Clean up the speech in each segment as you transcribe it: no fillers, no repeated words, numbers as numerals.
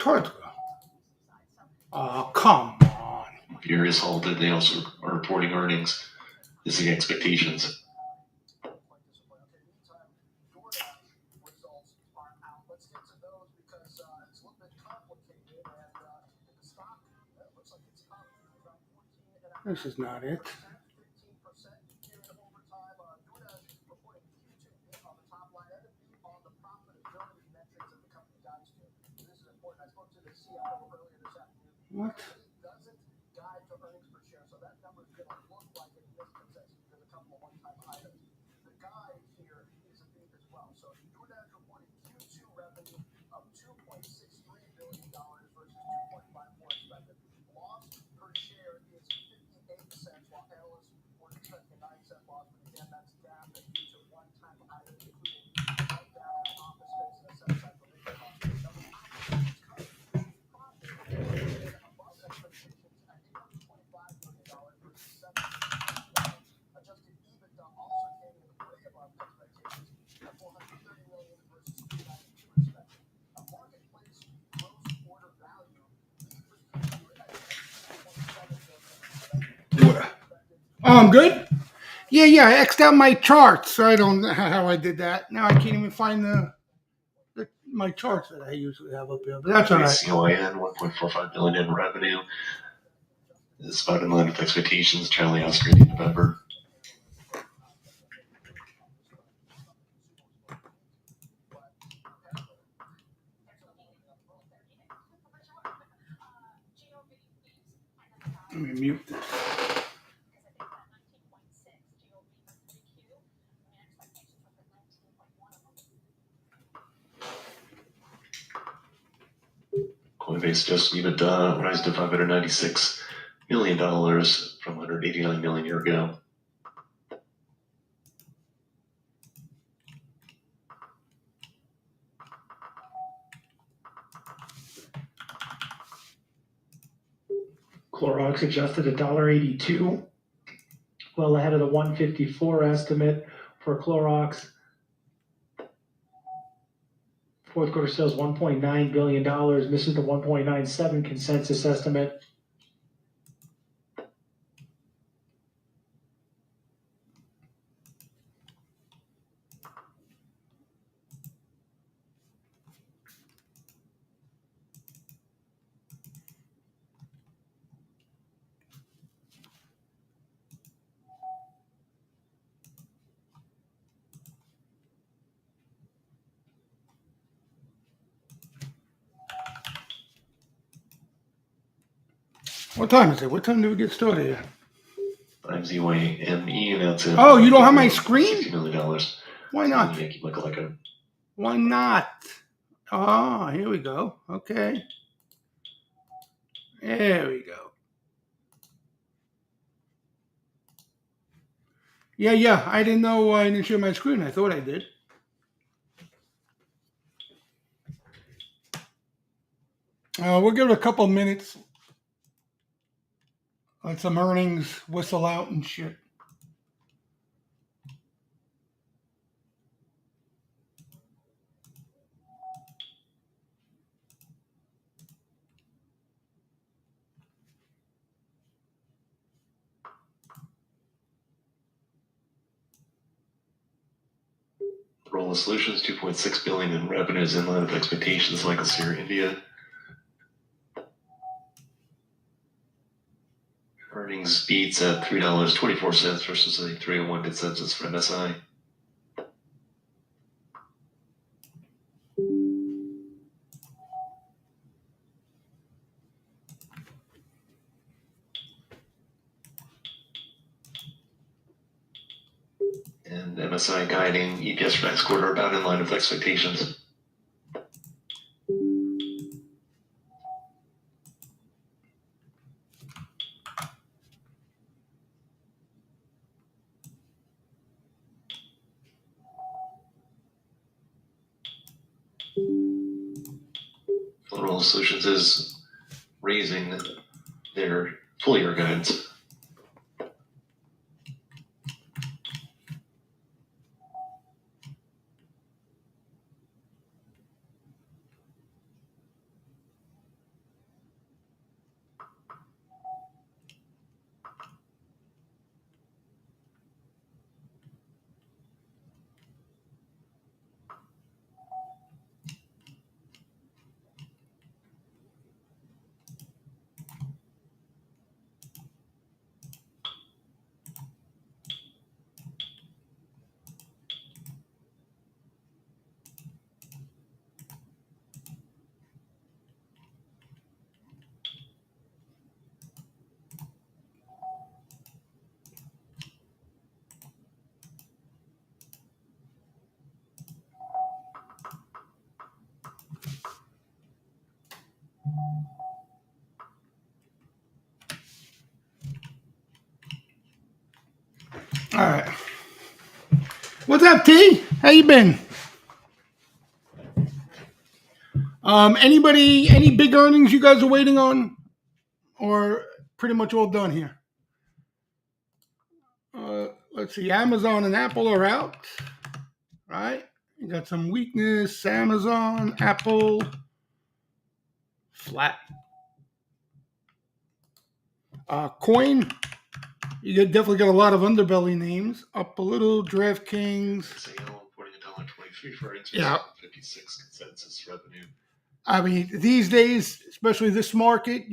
Towards. Oh, come on. Beer is halted. They also are reporting earnings, missing expectations. This is not it. What? Oh, I'm good? Yeah, I X'd out my charts. I don't know how I did that. Now I can't even find my charts that I usually have up here. But that's all right. COIN, 1.45 billion in revenue. It's about in line with expectations. Charlie Oscar in November. Let me mute this. Coinbase just EBITDA rise to $596 million from $189 million a year ago. Clorox adjusted $1.82, well ahead of the $1.54 estimate for Clorox. Fourth quarter sales $1.9 billion, misses the 1.97 consensus estimate. What time is it? What time do we get started here? ZYME announced it. Oh, you don't have my screen? $60 million. Why not? Yankee Like Why not? Oh, here we go. Okay. There we go. Yeah. I didn't know I didn't share my screen. I thought I did. We'll give it a couple of minutes. Let some earnings whistle out and shit. Rolla Solutions, $2.6 billion in revenues in line with expectations. Michael Sear, India. Earnings beats at $3.24 versus a $3.01 consensus for MSI. And MSI guiding EPS for next quarter about in line with expectations. Rolla Solutions is raising their full year guidance. All right. What's up, T? How you been? Any big earnings you guys are waiting on, or pretty much all done here? Let's see. Amazon and Apple are out, right? You got some weakness. Amazon, Apple, flat. Coin, definitely got a lot of underbelly names. Up a little. DraftKings. Sale reporting $1.23 for earnings. Yeah. 56 consensus revenue. I mean, these days, especially this market,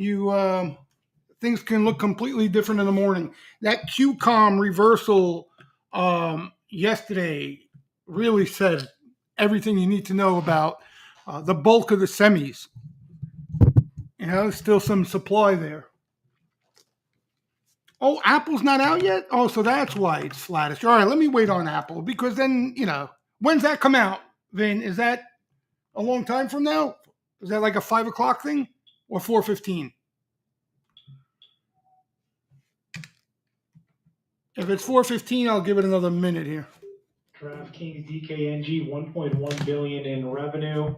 things can look completely different in the morning. That QCOM reversal yesterday really said everything you need to know about the bulk of the semis. Still some supply there. Oh, Apple's not out yet? Oh, so that's why it's flattish. All right, let me wait on Apple because then, when's that come out? Vin, is that a long time from now? Is that like a 5 o'clock thing or 4:15? If it's 4:15, I'll give it another minute here. DraftKings DKNG 1.1 billion in revenue.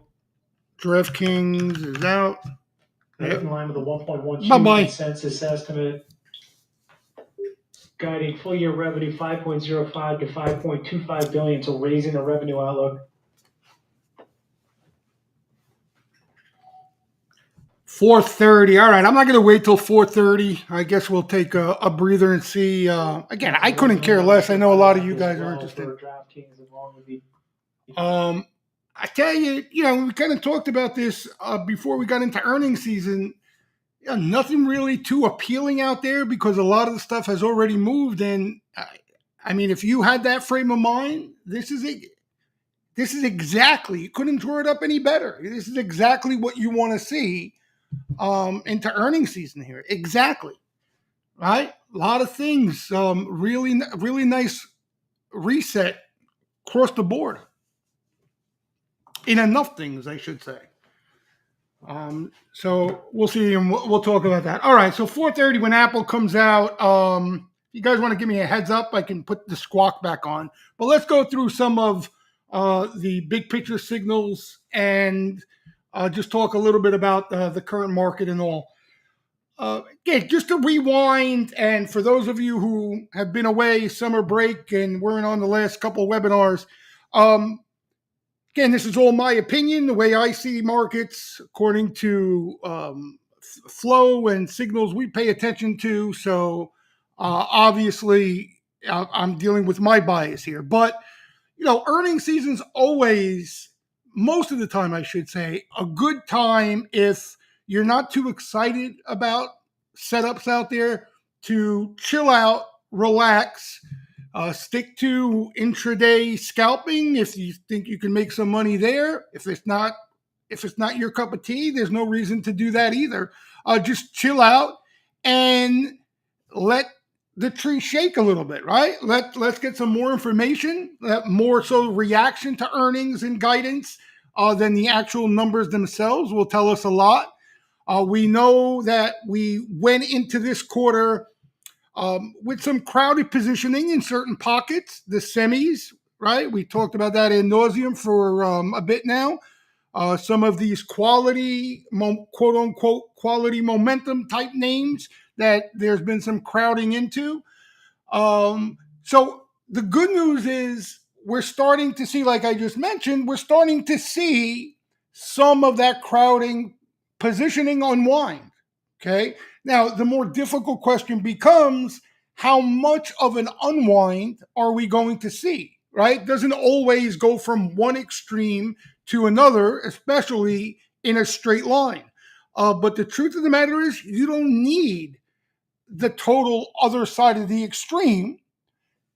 DraftKings is out. That's in line with the 1.12 Bye-bye. consensus estimate. Guiding full year revenue 5.05 to 5.25 billion, so raising the revenue outlook. 4:30. All right, I'm not going to wait till 4:30. I guess we'll take a breather and see. Again, I couldn't care less. I know a lot of you guys are interested. I tell you, we kind of talked about this before we got into earnings season. Nothing really too appealing out there because a lot of the stuff has already moved. And I mean, if you had that frame of mind, this is it. This is exactly. You couldn't draw it up any better. This is exactly what you want to see into earnings season here. Exactly. Right? A lot of things. Really, really nice reset across the board. In enough things, I should say. So we'll see, and we'll talk about that. All right, so 4:30 when Apple comes out. If you guys want to give me a heads up, I can put the squawk back on. But let's go through some of the big picture signals and just talk a little bit about the current market and all. Again, just to rewind, and for those of you who have been away summer break and weren't on the last couple of webinars, again, this is all my opinion, the way I see markets, according to flow and signals we pay attention to. So obviously, I'm dealing with my bias here. But, earnings season's always, most of the time, I should say, a good time if you're not too excited about setups out there to chill out, relax, stick to intraday scalping if you think you can make some money there. If it's not your cup of tea, there's no reason to do that either. Just chill out and let the tree shake a little bit, right? Let's get some more information, more so reaction to earnings and guidance than the actual numbers themselves will tell us a lot. We know that we went into this quarter with some crowded positioning in certain pockets, the semis, right? We talked about that ad nauseum for a bit now. Some of these quality, quote unquote, quality momentum type names that there's been some crowding into. So the good news is we're starting to see, like I just mentioned, we're starting to see some of that crowding positioning unwind. Okay. Now, the more difficult question becomes how much of an unwind are we going to see, right? Doesn't always go from one extreme to another, especially in a straight line. But the truth of the matter is you don't need the total other side of the extreme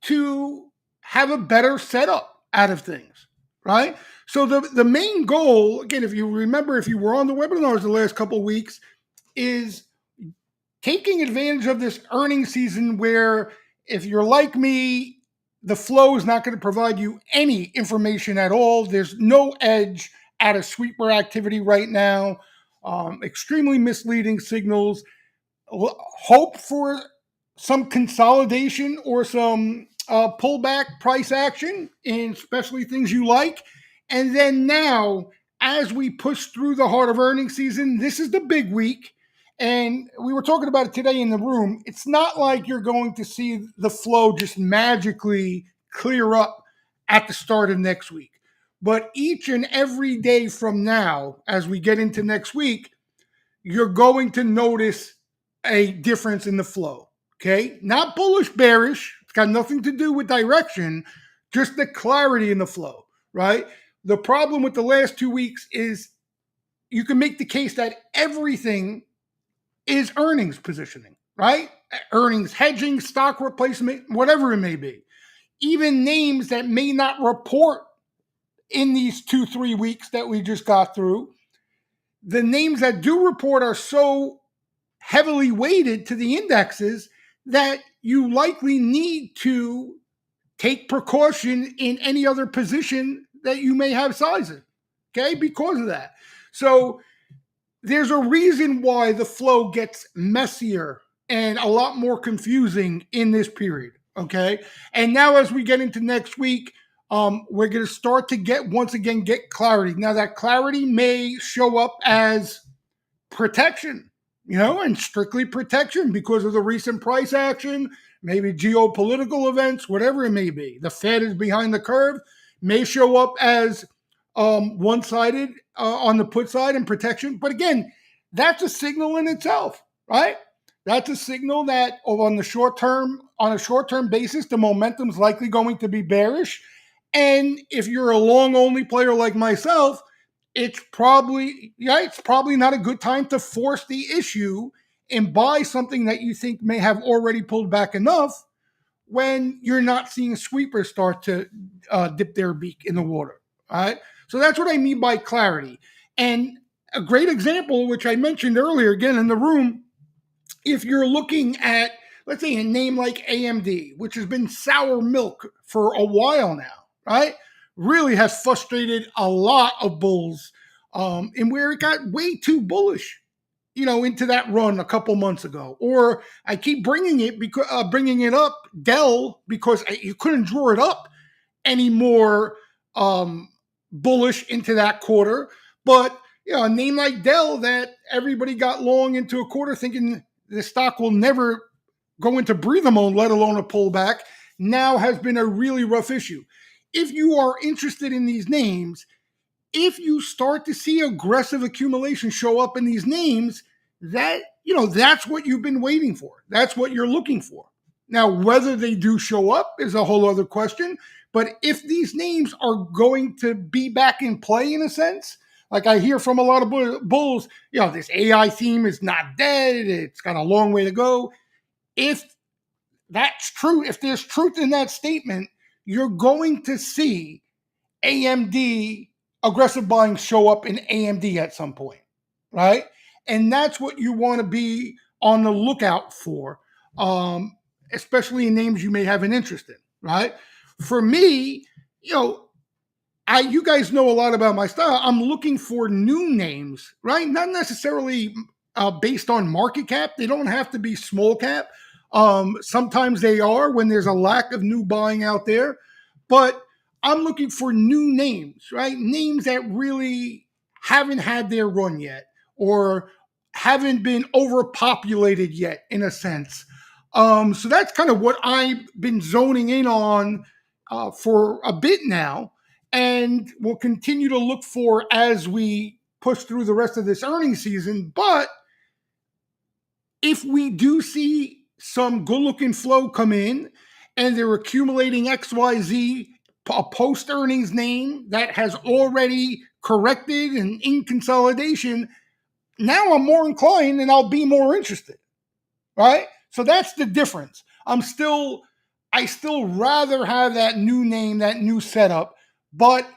to have a better setup out of things, right? So the main goal, again, if you remember, if you were on the webinars the last couple of weeks, is taking advantage of this earnings season where if you're like me, the flow is not going to provide you any information at all. There's no edge out of sweeper activity right now. Extremely misleading signals. Hope for some consolidation or some pullback price action in especially things you like. And then now, as we push through the heart of earnings season, this is the big week. And we were talking about it today in the room. It's not like you're going to see the flow just magically clear up at the start of next week. But each and every day from now, as we get into next week, you're going to notice a difference in the flow. Okay. Not bullish, bearish. It's got nothing to do with direction, just the clarity in the flow, right? The problem with the last 2 weeks is you can make the case that everything is earnings positioning, right? Earnings hedging, stock replacement, whatever it may be. Even names that may not report in these 2-3 weeks that we just got through, the names that do report are so heavily weighted to the indexes that you likely need to take precaution in any other position that you may have sizing, okay, because of that. So there's a reason why the flow gets messier and a lot more confusing in this period, okay? And now as we get into next week, we're going to start to get clarity. Now that clarity may show up as protection, and strictly protection because of the recent price action, maybe geopolitical events, whatever it may be. The Fed is behind the curve, may show up as one-sided on the put side and protection. But again, that's a signal in itself, right? That's a signal that on a short-term basis, the momentum is likely going to be bearish. And if you're a long-only player like myself, it's probably not a good time to force the issue and buy something that you think may have already pulled back enough when you're not seeing sweepers start to dip their beak in the water. All right. So that's what I mean by clarity. And a great example, which I mentioned earlier, again in the room, if you're looking at, let's say, a name like AMD, which has been sour milk for a while now, right? Really has frustrated a lot of bulls, and where it got way too bullish, into that run a couple months ago. Or I keep bringing it up, Dell, because you couldn't draw it up anymore bullish into that quarter. But a name like Dell that everybody got long into a quarter thinking the stock will never go into breather mode, let alone a pullback, now has been a really rough issue. If you are interested in these names, if you start to see aggressive accumulation show up in these names, that's what you've been waiting for. That's what you're looking for. Now, whether they do show up is a whole other question. But if these names are going to be back in play in a sense, like I hear from a lot of bulls, this AI theme is not dead. It's got a long way to go. If that's true, if there's truth in that statement, you're going to see AMD aggressive buying show up in AMD at some point, right? And that's what you want to be on the lookout for, especially in names you may have an interest in, right? For me, you guys know a lot about my style. I'm looking for new names, right? Not necessarily based on market cap. They don't have to be small cap. Sometimes they are when there's a lack of new buying out there. But I'm looking for new names, right? Names that really haven't had their run yet or haven't been overpopulated yet, in a sense. So that's kind of what I've been zoning in on for a bit now, and we'll continue to look for as we push through the rest of this earnings season. But if we do see some good-looking flow come in and they're accumulating XYZ, a post-earnings name that has already corrected and in consolidation, now I'm more inclined and I'll be more interested, right? So that's the difference. I still rather have that new name, that new setup. But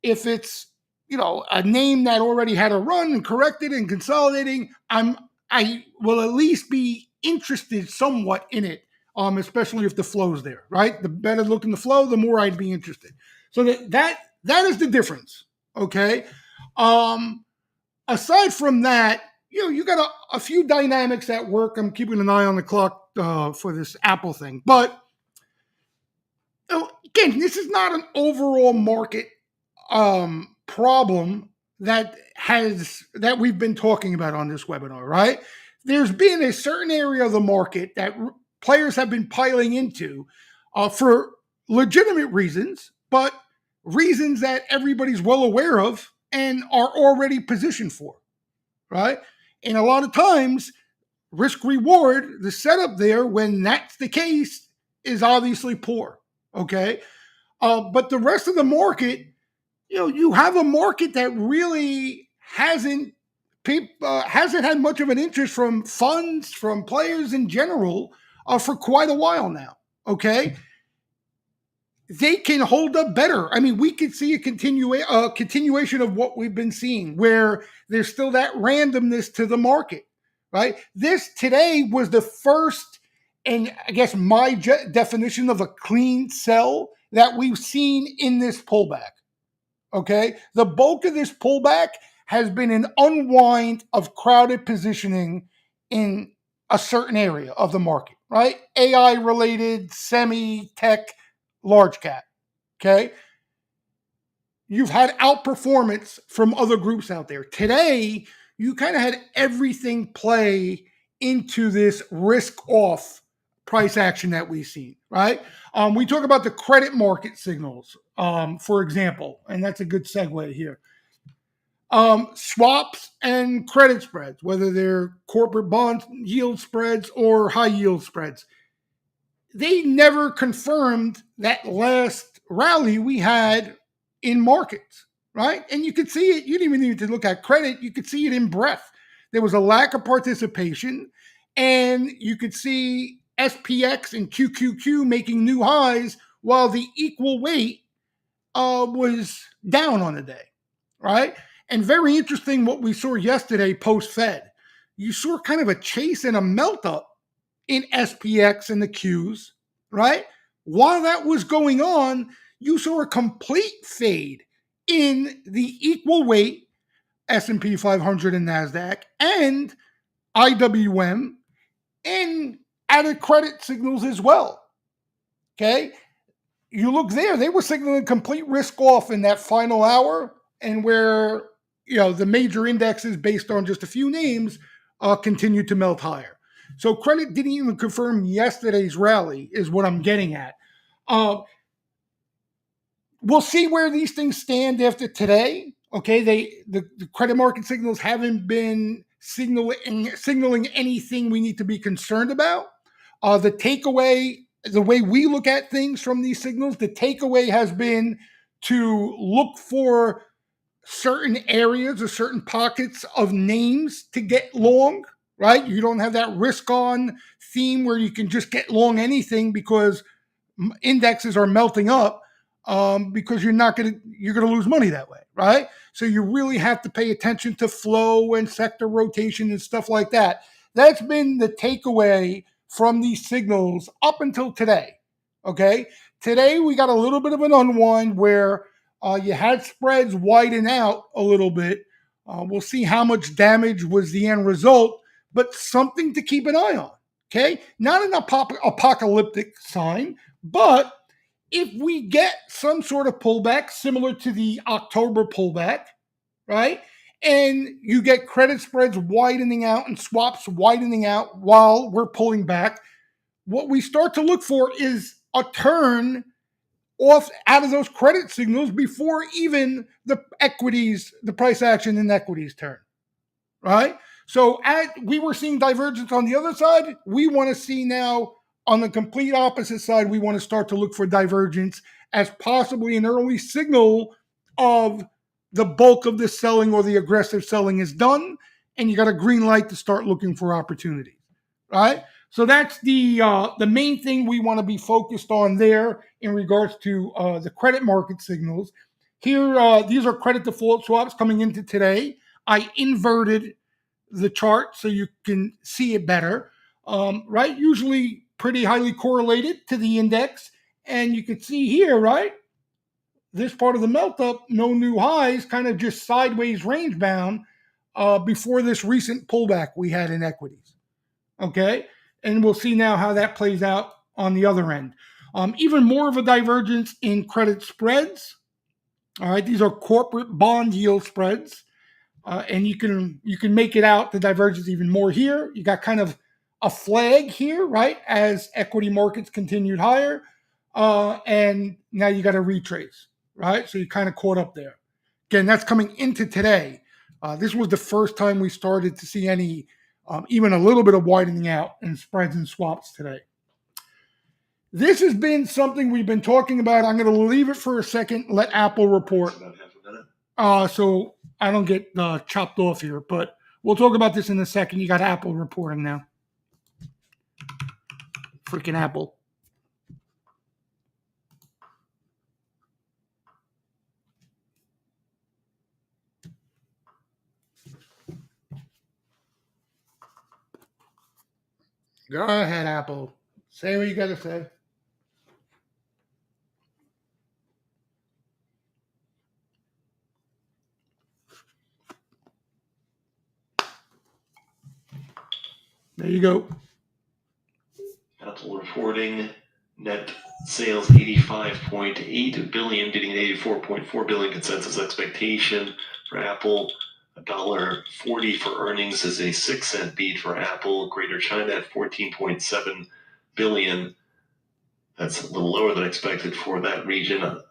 if it's, a name that already had a run and corrected and consolidating, I will at least be interested somewhat in it, especially if the flow's there, right? The better looking the flow, the more I'd be interested. So that is the difference, okay? Aside from that, you got a few dynamics at work. I'm keeping an eye on the clock for this Apple thing, but Again, this is not an overall market problem that we've been talking about on this webinar, right? There's been a certain area of the market that players have been piling into for legitimate reasons, but reasons that everybody's well aware of and are already positioned for, right? And a lot of times, risk reward, the setup there when that's the case is obviously poor, okay? But the rest of the market, you have a market that really hasn't had much of an interest from funds, from players in general, for quite a while now. Okay, they can hold up better. I mean, we could see a continuation of what we've been seeing, where there's still that randomness to the market, right? This today was the first, and I guess my definition of a clean sell that we've seen in this pullback. Okay, the bulk of this pullback has been an unwind of crowded positioning in a certain area of the market, right? AI related, semi tech, large cap. Okay. You've had outperformance from other groups out there. Today, you kind of had everything play into this risk off price action that we've seen, right? We talk about the credit market signals, for example, and that's a good segue here. Swaps and credit spreads, whether they're corporate bond yield spreads or high yield spreads, they never confirmed that last rally we had in markets, right? And you could see it. You didn't even need to look at credit. You could see it in breadth. There was a lack of participation, and you could see SPX and QQQ making new highs while the equal weight was down on the day, right? And very interesting what we saw yesterday post Fed. You saw kind of a chase and a melt up in SPX and the Qs, right? While that was going on, you saw a complete fade in the equal weight S&P 500 and NASDAQ and IWM and added credit signals as well. Okay. You look there, they were signaling complete risk off in that final hour, and where the major indexes based on just a few names continued to melt higher. So credit didn't even confirm yesterday's rally, is what I'm getting at. We'll see where these things stand after today. Okay, the credit market signals haven't been signaling anything we need to be concerned about. The takeaway, the way we look at things from these signals, the takeaway has been to look for certain areas or certain pockets of names to get long, right? You don't have that risk on theme where you can just get long anything because indexes are melting up, because you're going to lose money that way, right? So you really have to pay attention to flow and sector rotation and stuff like that. That's been the takeaway from these signals up until today. Okay, today we got a little bit of an unwind where you had spreads widen out a little bit. We'll see how much damage was the end result, but something to keep an eye on. Okay, not an apocalyptic sign, but if we get some sort of pullback similar to the October pullback, right? And you get credit spreads widening out and swaps widening out while we're pulling back, what we start to look for is a turn off out of those credit signals before even the equities, the price action in equities turn, right? So we were seeing divergence on the other side. We want to see now on the complete opposite side, we want to start to look for divergence as possibly an early signal of the bulk of the selling or the aggressive selling is done, and you got a green light to start looking for opportunities, right? So that's the main thing we want to be focused on there in regards to the credit market signals. Here, these are credit default swaps coming into today. I inverted the chart so you can see it better, right? Usually pretty highly correlated to the index. And you can see here, right? This part of the melt up, no new highs, kind of just sideways range bound before this recent pullback we had in equities. Okay. And we'll see now how that plays out on the other end. Even more of a divergence in credit spreads. All right, these are corporate bond yield spreads, and you can make it out the divergence even more here. You got kind of a flag here, right, as equity markets continued higher, and now you got a retrace, right? So you kind of caught up there. Again, that's coming into today. This was the first time we started to see any, even a little bit of widening out in spreads and swaps today. This has been something we've been talking about. I'm going to leave it for a second, let Apple report. About half a minute. So I don't get chopped off here, but we'll talk about this in a second. You got Apple reporting now. Freaking Apple. Go ahead, Apple. Say what you got to say. There you go. Apple reporting net sales 85.8 billion, beating 84.4 billion consensus expectation for Apple. $1.40 for earnings is a 6-cent beat for Apple. Greater China at 14.7 billion. That's a little lower than expected for that region.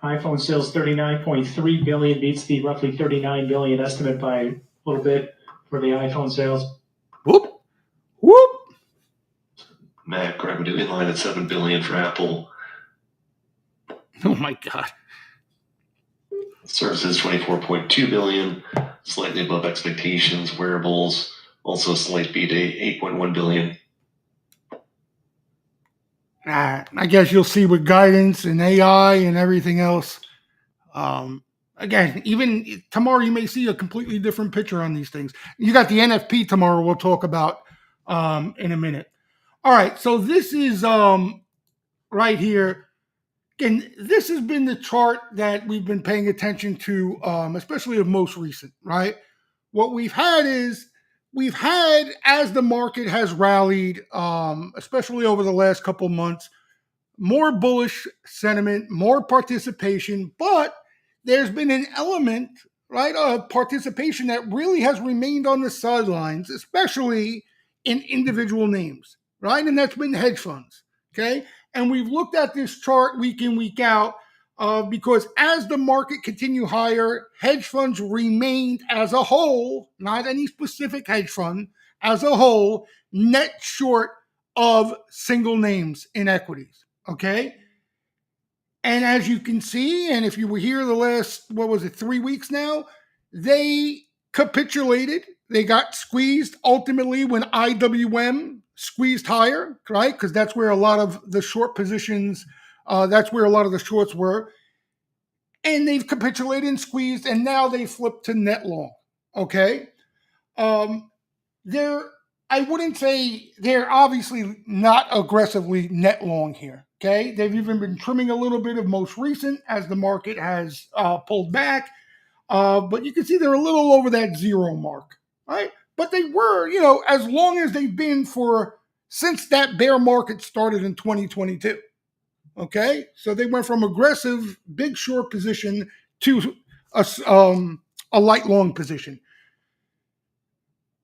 iPhone sales 39.3 billion, beats the roughly 39 billion estimate by a little bit for the iPhone sales. Whoop. Whoop. Mac revenue in line at 7 billion for Apple. Oh my God. Services 24.2 billion, slightly above expectations. Wearables also slight beat, 8.1 billion. I guess you'll see with guidance and AI and everything else. Again, even tomorrow you may see a completely different picture on these things. You got the NFP tomorrow we'll talk about in a minute. All right, so this is right here. Again, this has been the chart that we've been paying attention to, especially of most recent, right? What we've had is, as the market has rallied, especially over the last couple months, more bullish sentiment, more participation, but there's been an element, right, of participation that really has remained on the sidelines, especially in individual names, right? And that's been hedge funds, okay? And we've looked at this chart week in, week out, because as the market continued higher, hedge funds remained as a whole, not any specific hedge fund, as a whole, net short of single names in equities. Okay. And as you can see, and if you were here the last, 3 weeks now, they capitulated. They got squeezed ultimately when IWM squeezed higher, right? Because that's where a lot of the short positions, that's where a lot of the shorts were. And they've capitulated and squeezed, and now they flipped to net long. Okay. I wouldn't say they're obviously not aggressively net long here. Okay, they've even been trimming a little bit of most recent as the market has pulled back, but you can see they're a little over that zero mark, right? But they were, as long as they've been since that bear market started in 2022. Okay, so they went from aggressive big short position to a light long position.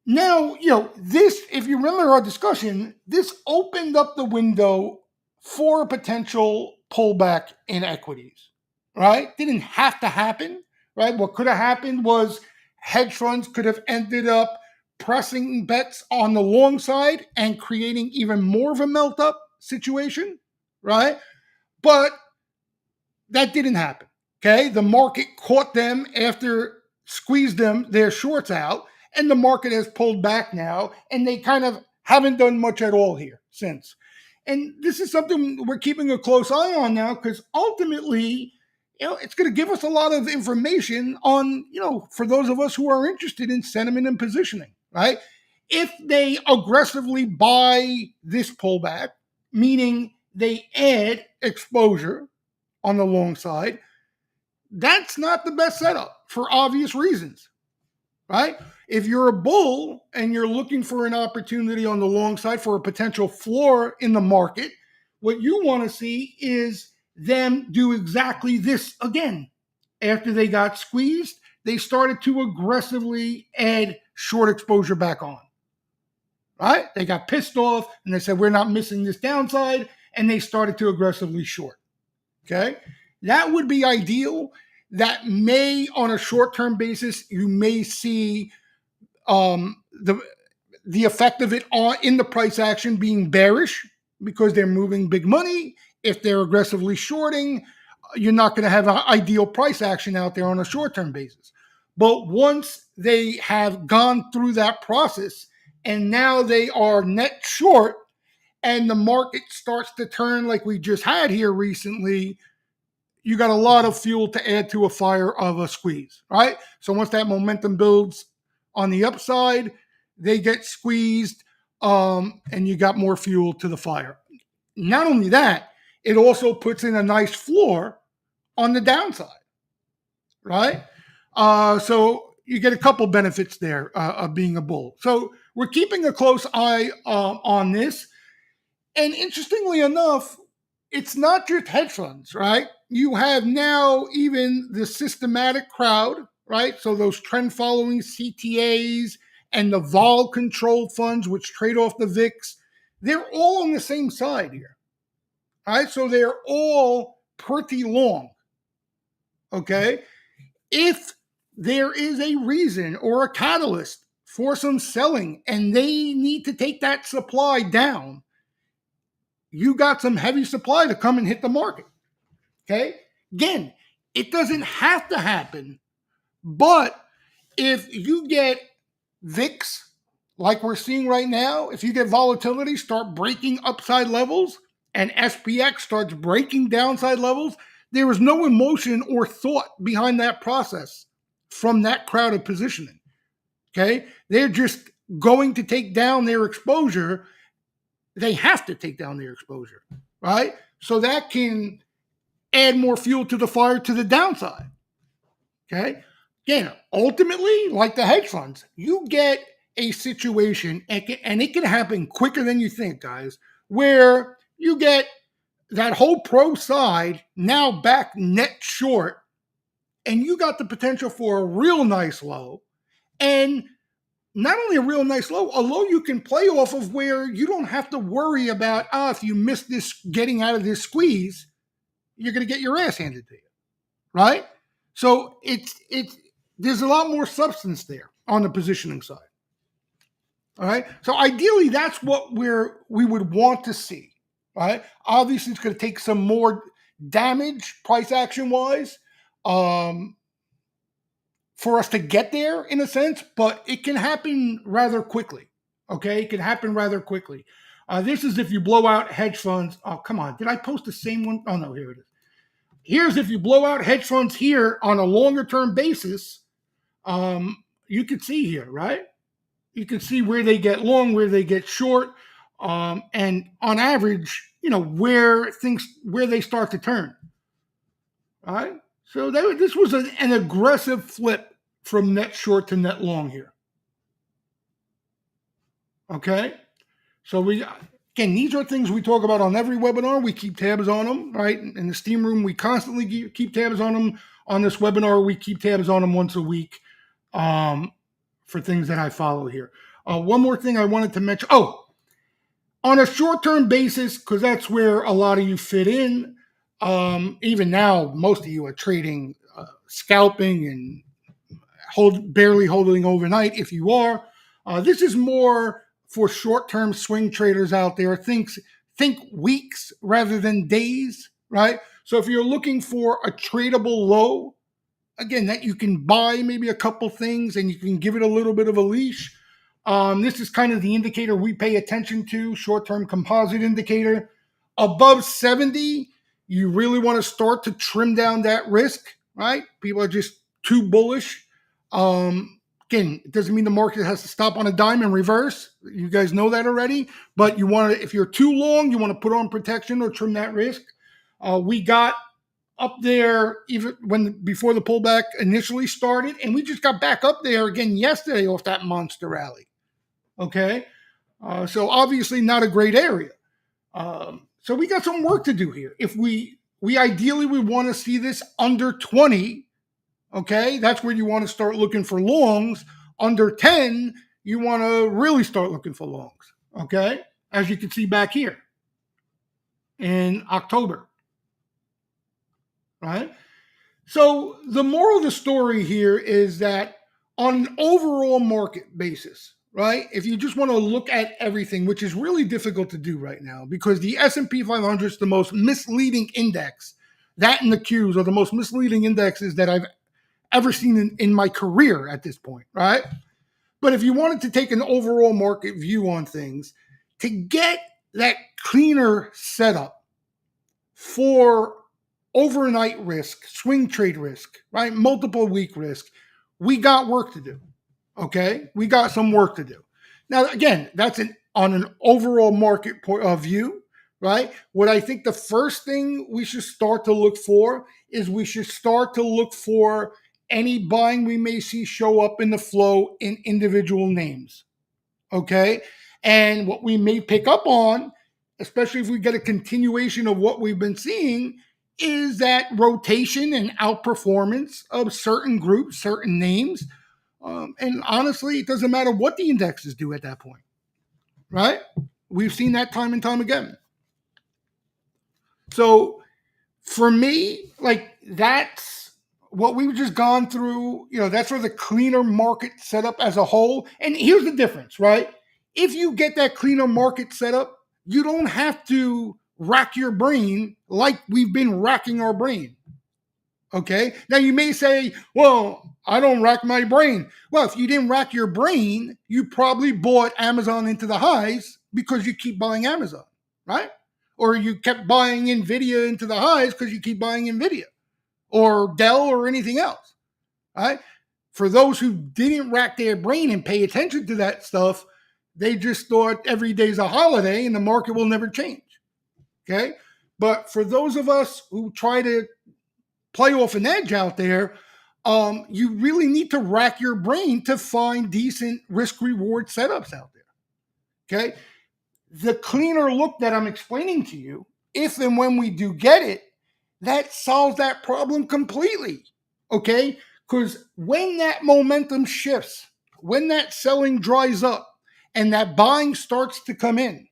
Now, this, if you remember our discussion, this opened up the window for a potential pullback in equities, right? Didn't have to happen, right? What could have happened was hedge funds could have ended up pressing bets on the long side and creating even more of a melt up situation, right? But that didn't happen, okay? The market caught them after squeezed their shorts out, and the market has pulled back now, and they kind of haven't done much at all here since. And this is something we're keeping a close eye on now, because ultimately, it's going to give us a lot of information on, for those of us who are interested in sentiment and positioning, right? If they aggressively buy this pullback, meaning they add exposure on the long side, that's not the best setup for obvious reasons, right? If you're a bull and you're looking for an opportunity on the long side for a potential floor in the market, what you want to see is them do exactly this again. After they got squeezed, they started to aggressively add short exposure back on. Right? They got pissed off and they said, we're not missing this downside. And they started to aggressively short. Okay. That would be ideal. That may, on a short term basis, you may see the effect of it in the price action being bearish because they're moving big money. If they're aggressively shorting, you're not going to have an ideal price action out there on a short term basis. But once they have gone through that process and now they are net short and the market starts to turn like we just had here recently, you got a lot of fuel to add to a fire of a squeeze, right? So once that momentum builds on the upside, they get squeezed, and you got more fuel to the fire. Not only that, it also puts in a nice floor on the downside, right? So you get a couple benefits there of being a bull. So we're keeping a close eye on this. And interestingly enough, it's not just hedge funds, right? You have now even the systematic crowd, right? So those trend following CTAs and the vol controlled funds, which trade off the VIX, they're all on the same side here, right? So they're all pretty long, okay? If there is a reason or a catalyst for some selling and they need to take that supply down, you got some heavy supply to come and hit the market. Okay. Again, it doesn't have to happen, but if you get VIX, like we're seeing right now, if you get volatility start breaking upside levels and SPX starts breaking downside levels, there is no emotion or thought behind that process from that crowded positioning. Okay. They're just going to take down their exposure. They have to take down their exposure, right? So that can add more fuel to the fire to the downside. Okay. Again, ultimately, like the hedge funds, you get a situation, and it can happen quicker than you think, guys, where you get that whole pro side now back net short, and you got the potential for a real nice low. And not only a real nice low, a low you can play off of where you don't have to worry about, if you miss this getting out of this squeeze, you're going to get your ass handed to you, right? So it's there's a lot more substance there on the positioning side. All right. So ideally, that's what we would want to see. Right. Obviously, it's going to take some more damage price action wise for us to get there in a sense, but it can happen rather quickly. Okay, it can happen rather quickly. This is if you blow out hedge funds. Oh, come on. Did I post the same one? Oh, no, here it is. Here's if you blow out hedge funds here on a longer term basis, you can see here, right? You can see where they get long, where they get short, and on average, where they start to turn. All right. So this was an aggressive flip from net short to net long here. Okay. So these are things we talk about on every webinar. We keep tabs on them, right? In the Steam Room, we constantly keep tabs on them. On this webinar, we keep tabs on them once a week for things that I follow here. One more thing I wanted to mention. Oh, on a short-term basis, because that's where a lot of you fit in. Even now, most of you are trading, scalping, and barely holding overnight. If you are, this is more for short-term swing traders out there. Think weeks rather than days, right? So if you're looking for a tradable low, again, that you can buy maybe a couple things and you can give it a little bit of a leash. This is kind of the indicator we pay attention to, short-term composite indicator. Above 70, you really want to start to trim down that risk, right? People are just too bullish. Again, it doesn't mean the market has to stop on a dime and reverse. You guys know that already. But you want to, if you're too long, you want to put on protection or trim that risk. We got up there even before the pullback initially started, and we just got back up there again yesterday off that monster rally. Okay, so obviously not a great area. So we got some work to do here. If we ideally we want to see this under 20, okay, that's where you want to start looking for longs. Under 10, you want to really start looking for longs. Okay, as you can see back here in October, right? So the moral of the story here is that on an overall market basis, right? If you just want to look at everything, which is really difficult to do right now because the S&P 500 is the most misleading index. That and the Qs are the most misleading indexes that I've ever seen in my career at this point, right? But if you wanted to take an overall market view on things, to get that cleaner setup for overnight risk, swing trade risk, right? Multiple week risk, we got work to do. Okay, we got some work to do. Now, again, that's on an overall market point of view, right? What I think the first thing we should start to look for is we should start to look for any buying we may see show up in the flow in individual names. Okay, and what we may pick up on, especially if we get a continuation of what we've been seeing, is that rotation and outperformance of certain groups, certain names. And honestly, it doesn't matter what the indexes do at that point, right? We've seen that time and time again. So for me, like that's what we've just gone through. You know, that's where the cleaner market setup as a whole. And here's the difference, right? If you get that cleaner market setup, you don't have to rack your brain like we've been racking our brain. Okay. Now you may say, well, I don't rack my brain. Well, if you didn't rack your brain, you probably bought Amazon into the highs because you keep buying Amazon, right? Or you kept buying Nvidia into the highs because you keep buying Nvidia or Dell or anything else, right? For those who didn't rack their brain and pay attention to that stuff, they just thought every day's a holiday and the market will never change. Okay. But for those of us who try to play off an edge out there, you really need to rack your brain to find decent risk reward setups out there. Okay. The cleaner look that I'm explaining to you, if and when we do get it, that solves that problem completely. Okay. Because when that momentum shifts, when that selling dries up and that buying starts to come in,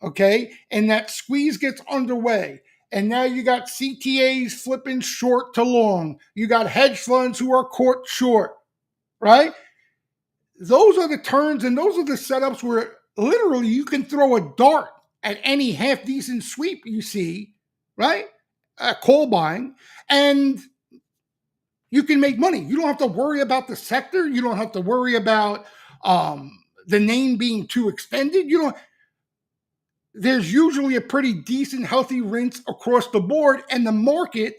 okay, and that squeeze gets underway, and now you got CTAs flipping short to long. You got hedge funds who are caught short, right? Those are the turns and those are the setups where literally you can throw a dart at any half decent sweep you see, right? Call buying, and you can make money. You don't have to worry about the sector. You don't have to worry about the name being too extended. You don't. There's usually a pretty decent, healthy rinse across the board, and the market,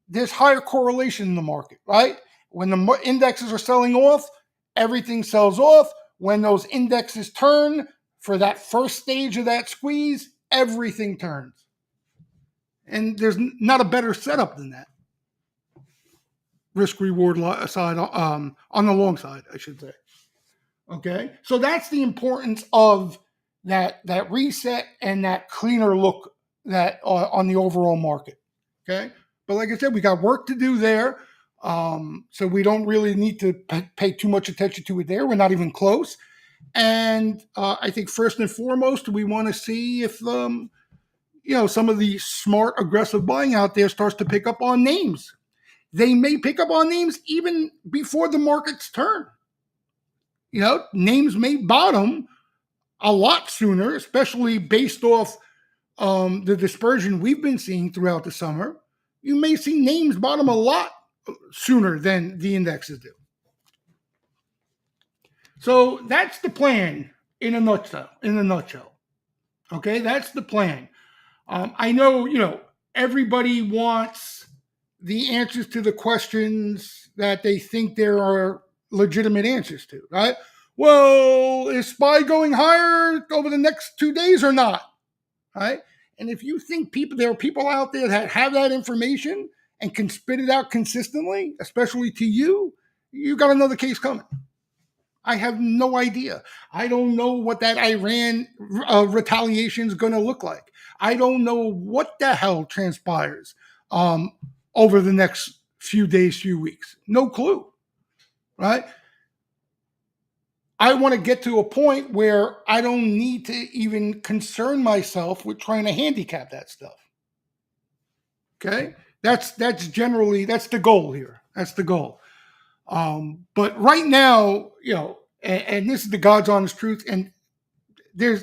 there's higher correlation in the market, right? When the indexes are selling off, everything sells off. When those indexes turn for that first stage of that squeeze, everything turns. And there's not a better setup than that. Risk reward side, on the long side, I should say. Okay, so that's the importance of that reset and that cleaner look that on the overall market. Okay, but like I said, we got work to do there. So we don't really need to pay too much attention to it there. We're not even close. And I think first and foremost, we want to see if some of the smart, aggressive buying out there starts to pick up on names. They may pick up on names even before the markets turn. Names may bottom a lot sooner, especially based off the dispersion we've been seeing throughout the summer. You may see names bottom a lot sooner than the indexes do. So that's the plan in a nutshell. Okay, that's the plan. I know, everybody wants the answers to the questions that they think there are legitimate answers to, right? Well, is SPY going higher over the next 2 days or not? Right? And if you think there are people out there that have that information and can spit it out consistently, especially to you, you got another case coming. I have no idea. I don't know what that Iran retaliation is going to look like. I don't know what the hell transpires um, over the next few days, few weeks. No clue, right? I want to get to a point where I don't need to even concern myself with trying to handicap that stuff. Okay, that's the goal here. That's the goal. But right now, and this is the God's honest truth. And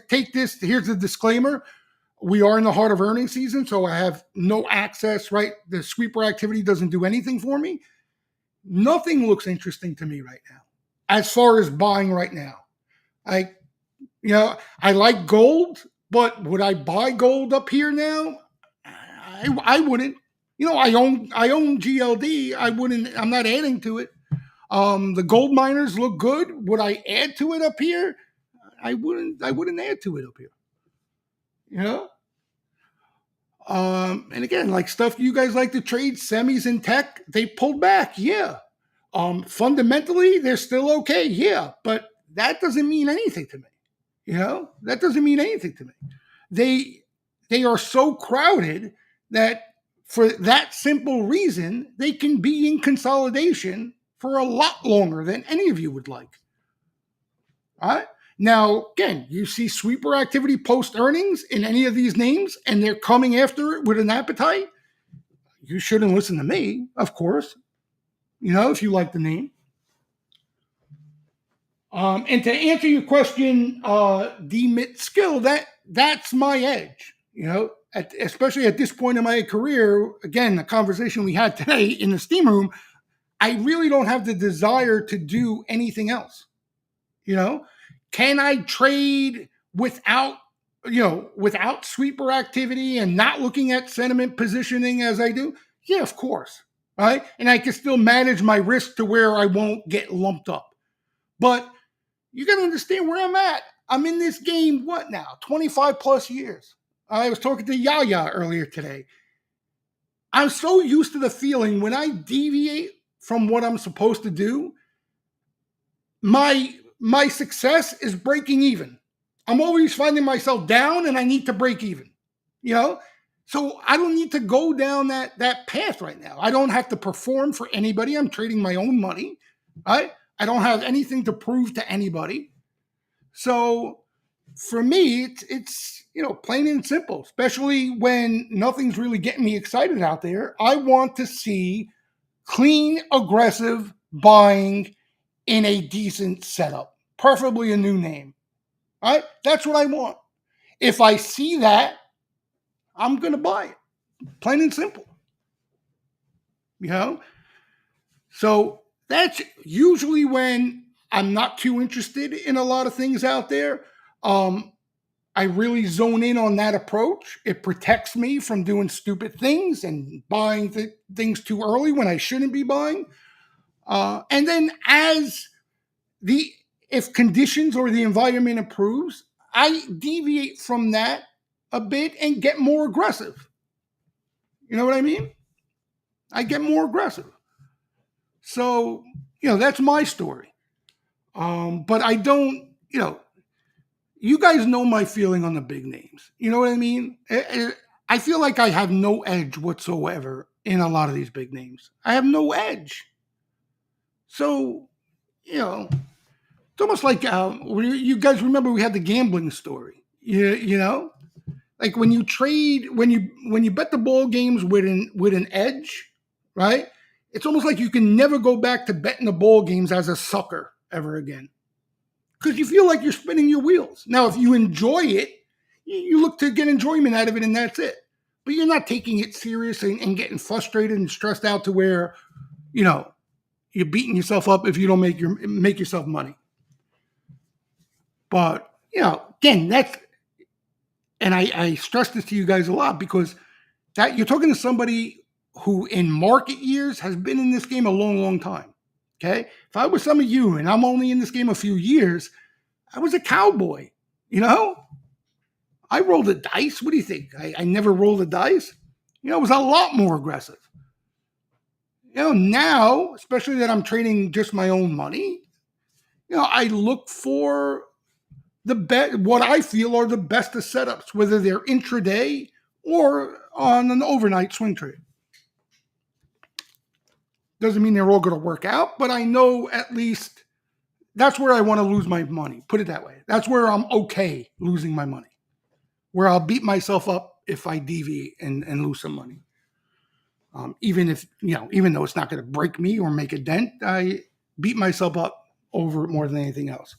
take this. Here's the disclaimer: we are in the heart of earnings season, so I have no access. Right, the sweeper activity doesn't do anything for me. Nothing looks interesting to me right now, as far as buying right now. I like gold, but would I buy gold up here now? I wouldn't. I own GLD. I wouldn't. I'm not adding to it. The gold miners look good. Would I add to it up here? I wouldn't. I wouldn't add to it up here. You know. And again, like stuff you guys like to trade, semis and tech, they pulled back. Yeah. Fundamentally, they're still okay. Yeah, but that doesn't mean anything to me. That doesn't mean anything to me. They are so crowded that for that simple reason, they can be in consolidation for a lot longer than any of you would like. All right. Now, again, you see sweeper activity post earnings in any of these names, and they're coming after it with an appetite. You shouldn't listen to me, of course, if you like the name. And to answer your question, demit skill, that's my edge, especially at this point in my career. Again, the conversation we had today in the steam room, I really don't have the desire to do anything else. Can I trade without sweeper activity and not looking at sentiment positioning as I do? Yeah, of course. Right. And I can still manage my risk to where I won't get lumped up. But you got to understand where I'm at. I'm in this game, what now? 25 plus years. I was talking to Yaya earlier today. I'm so used to the feeling when I deviate from what I'm supposed to do, my success is breaking even. I'm always finding myself down and I need to break even, So I don't need to go down that path right now. I don't have to perform for anybody. I'm trading my own money, right? I don't have anything to prove to anybody. So for me, it's plain and simple, especially when nothing's really getting me excited out there. I want to see clean, aggressive buying in a decent setup, preferably a new name. All right? That's what I want. If I see that, I'm going to buy it. Plain and simple. So that's usually when I'm not too interested in a lot of things out there. I really zone in on that approach. It protects me from doing stupid things and buying things too early when I shouldn't be buying. And then if conditions or the environment improves, I deviate from that a bit and get more aggressive. You know what I mean? I get more aggressive. So, that's my story. But I don't, you guys know my feeling on the big names. You know what I mean? I feel like I have no edge whatsoever in a lot of these big names. I have no edge. So, it's almost like you guys remember we had the gambling story. Like when you trade, when you bet the ball games with an edge, right? It's almost like you can never go back to betting the ball games as a sucker ever again. Because you feel like you're spinning your wheels. Now, if you enjoy it, you look to get enjoyment out of it, and that's it. But you're not taking it serious and getting frustrated and stressed out to where, you're beating yourself up if you don't make yourself money. But, again, and I stress this to you guys a lot because that you're talking to somebody who in market years has been in this game a long, long time. Okay. If I was some of you and I'm only in this game a few years, I was a cowboy, I rolled the dice. What do you think? I never rolled the dice. It was a lot more aggressive. Now, especially that I'm trading just my own money, I look for what I feel are the best of setups, whether they're intraday or on an overnight swing trade. Doesn't mean they're all going to work out, but I know at least that's where I want to lose my money. Put it that way. That's where I'm okay losing my money, where I'll beat myself up if I deviate and lose some money. Even though it's not going to break me or make a dent, I beat myself up over it more than anything else.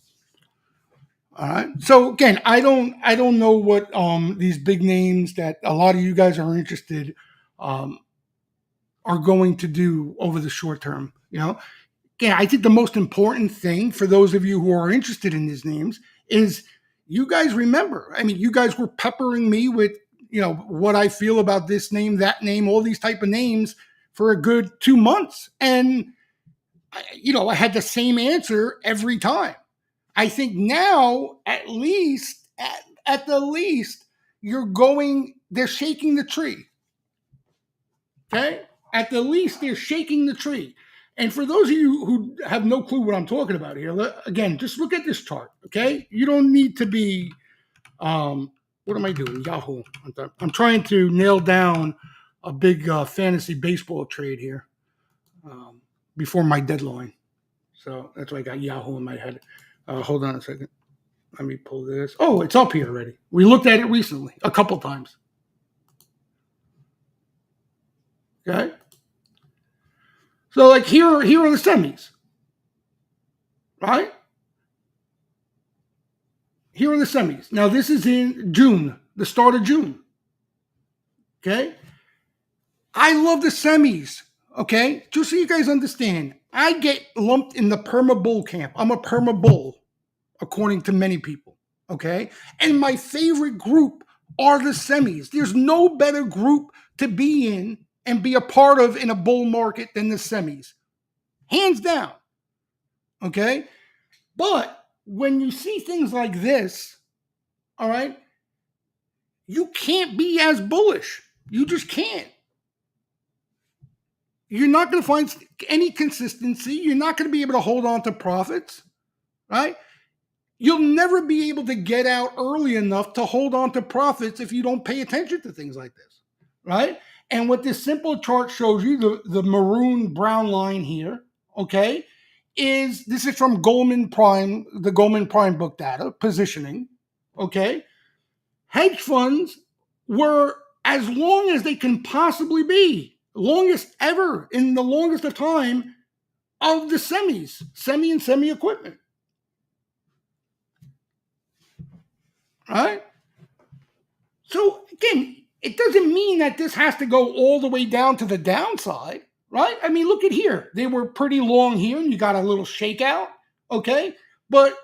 All right. So again, I don't know what these big names that a lot of you guys are interested are going to do over the short term. Again, I think the most important thing for those of you who are interested in these names is you guys remember. I mean, you guys were peppering me with what I feel about this name, that name, all these type of names for a good 2 months, and I had the same answer every time. I think now, at the least, they're shaking the tree. Okay? At the least, they're shaking the tree. And for those of you who have no clue what I'm talking about here, again, just look at this chart, okay? You don't need to be, what am I doing? Yahoo. I'm trying to nail down a big fantasy baseball trade here before my deadline. So that's why I got Yahoo in my head. Hold on a second. Let me pull this. Oh, it's up here already. We looked at it recently, a couple times. Okay. So like here are the semis, right? Here are the semis. Now this is in June, the start of June. Okay. I love the semis. Okay. Just so you guys understand, I get lumped in the perma bull camp. I'm a perma bull, according to many people. Okay. And my favorite group are the semis. There's no better group to be in and be a part of in a bull market than the semis. Hands down. Okay. But when you see things like this, all right, you can't be as bullish. You just can't. You're not going to find any consistency. You're not going to be able to hold on to profits, right? You'll never be able to get out early enough to hold on to profits if you don't pay attention to things like this, right? And what this simple chart shows you, the maroon brown line here, okay, this is from Goldman Prime, the Goldman Prime book data, positioning, okay? Hedge funds were as long as they can possibly be, longest ever in the longest of time of the semi and semi equipment. Right? So again, it doesn't mean that this has to go all the way down to the downside, right? I mean, look at here. They were pretty long here and you got a little shakeout, okay? But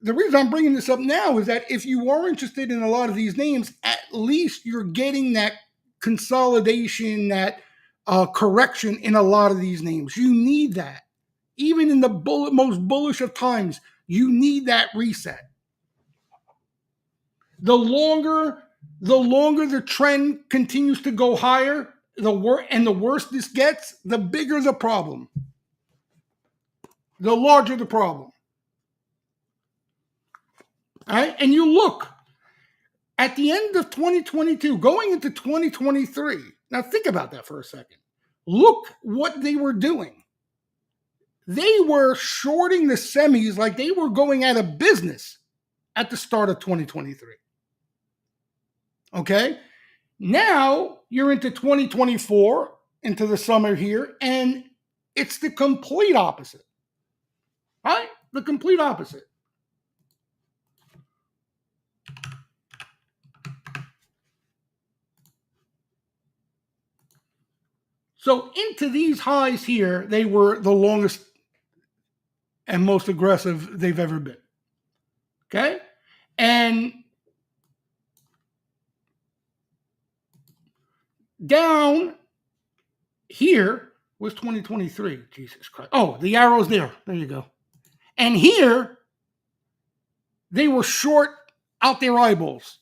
the reason I'm bringing this up now is that if you are interested in a lot of these names, at least you're getting that consolidation, that correction in a lot of these names. You need that. Even in the most bullish of times, you need that reset. The longer the trend continues to go higher, the worse this gets, the bigger the problem, the larger the problem. All right? And you look at the end of 2022, going into 2023. Now think about that for a second. Look what they were doing. They were shorting the semis like they were going out of business at the start of 2023. Okay? Now you're into 2024, into the summer here, and it's the complete opposite. Right? The complete opposite. So into these highs here, they were the longest and most aggressive they've ever been. Okay? And down here was 2023. Jesus Christ. Oh, the arrow's there. There you go. And here, they were short out their eyeballs.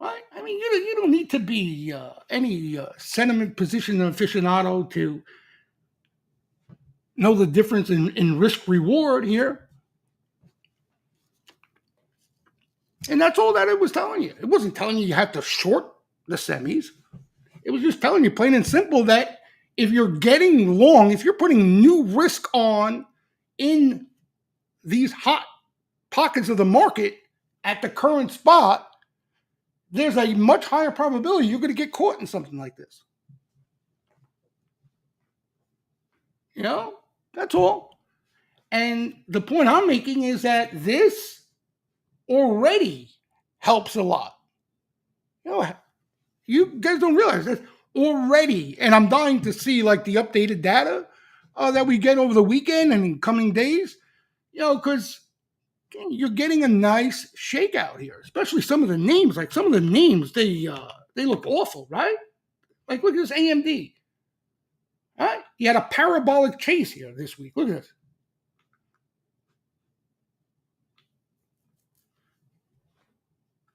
Right? I mean, you don't need to be any sentiment position aficionado to know the difference in risk reward here. And that's all that it was telling you. It wasn't telling you have to short the semis. It was just telling you plain and simple that if you're getting long, if you're putting new risk on in these hot pockets of the market at the current spot, there's a much higher probability you're going to get caught in something like this. You know, that's all. And the point I'm making is that this already helps a lot. You know, you guys don't realize that already, and I'm dying to see like the updated data that we get over the weekend and in coming days. You know, because you're getting a nice shakeout here, especially some of the names. Like some of the names, they look awful, right? Like look at this AMD. Right? You had a parabolic chase here this week. Look at this.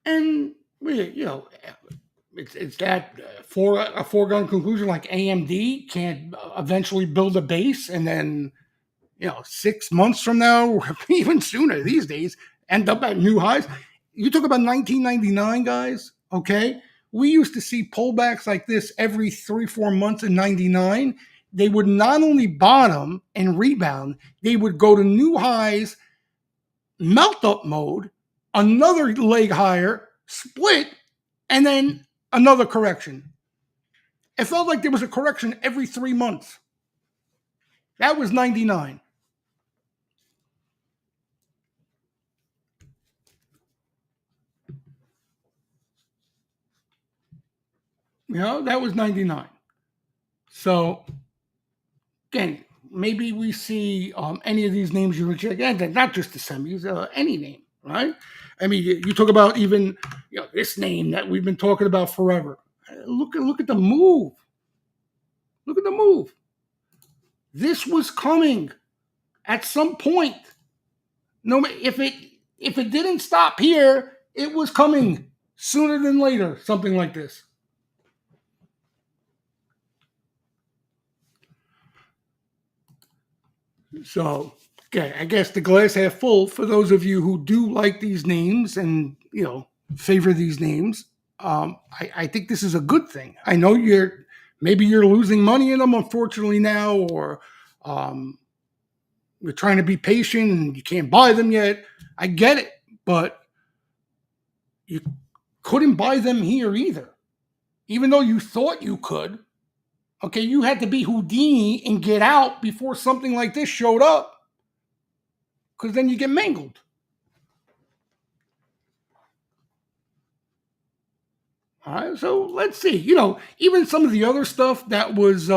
And you know, it's that a foregone conclusion. Like AMD can't eventually build a base, and then 6 months from now, or even sooner these days, end up at new highs. You talk about 1999, guys. Okay, we used to see pullbacks like this every 3-4 months in '99. They would not only bottom and rebound, they would go to new highs, melt up mode, another leg higher, split, and then another correction. It felt like there was a correction every 3 months. That was 99. That was 99. So, again, maybe we see any of these names you mentioned, again, not just the semis, any name, right? I mean, you talk about even this name that we've been talking about forever. Look at the move. Look at the move. This was coming at some point. No, if it didn't stop here, it was coming sooner than later. Something like this. So, okay, I guess the glass half full for those of you who do like these names and favor these names. I think this is a good thing. I know maybe you're losing money in them, unfortunately now, or you're trying to be patient and you can't buy them yet. I get it, but you couldn't buy them here either, even though you thought you could. Okay, you had to be Houdini and get out before something like this showed up, because then you get mangled. All right, so let's see. Even some of the other stuff that was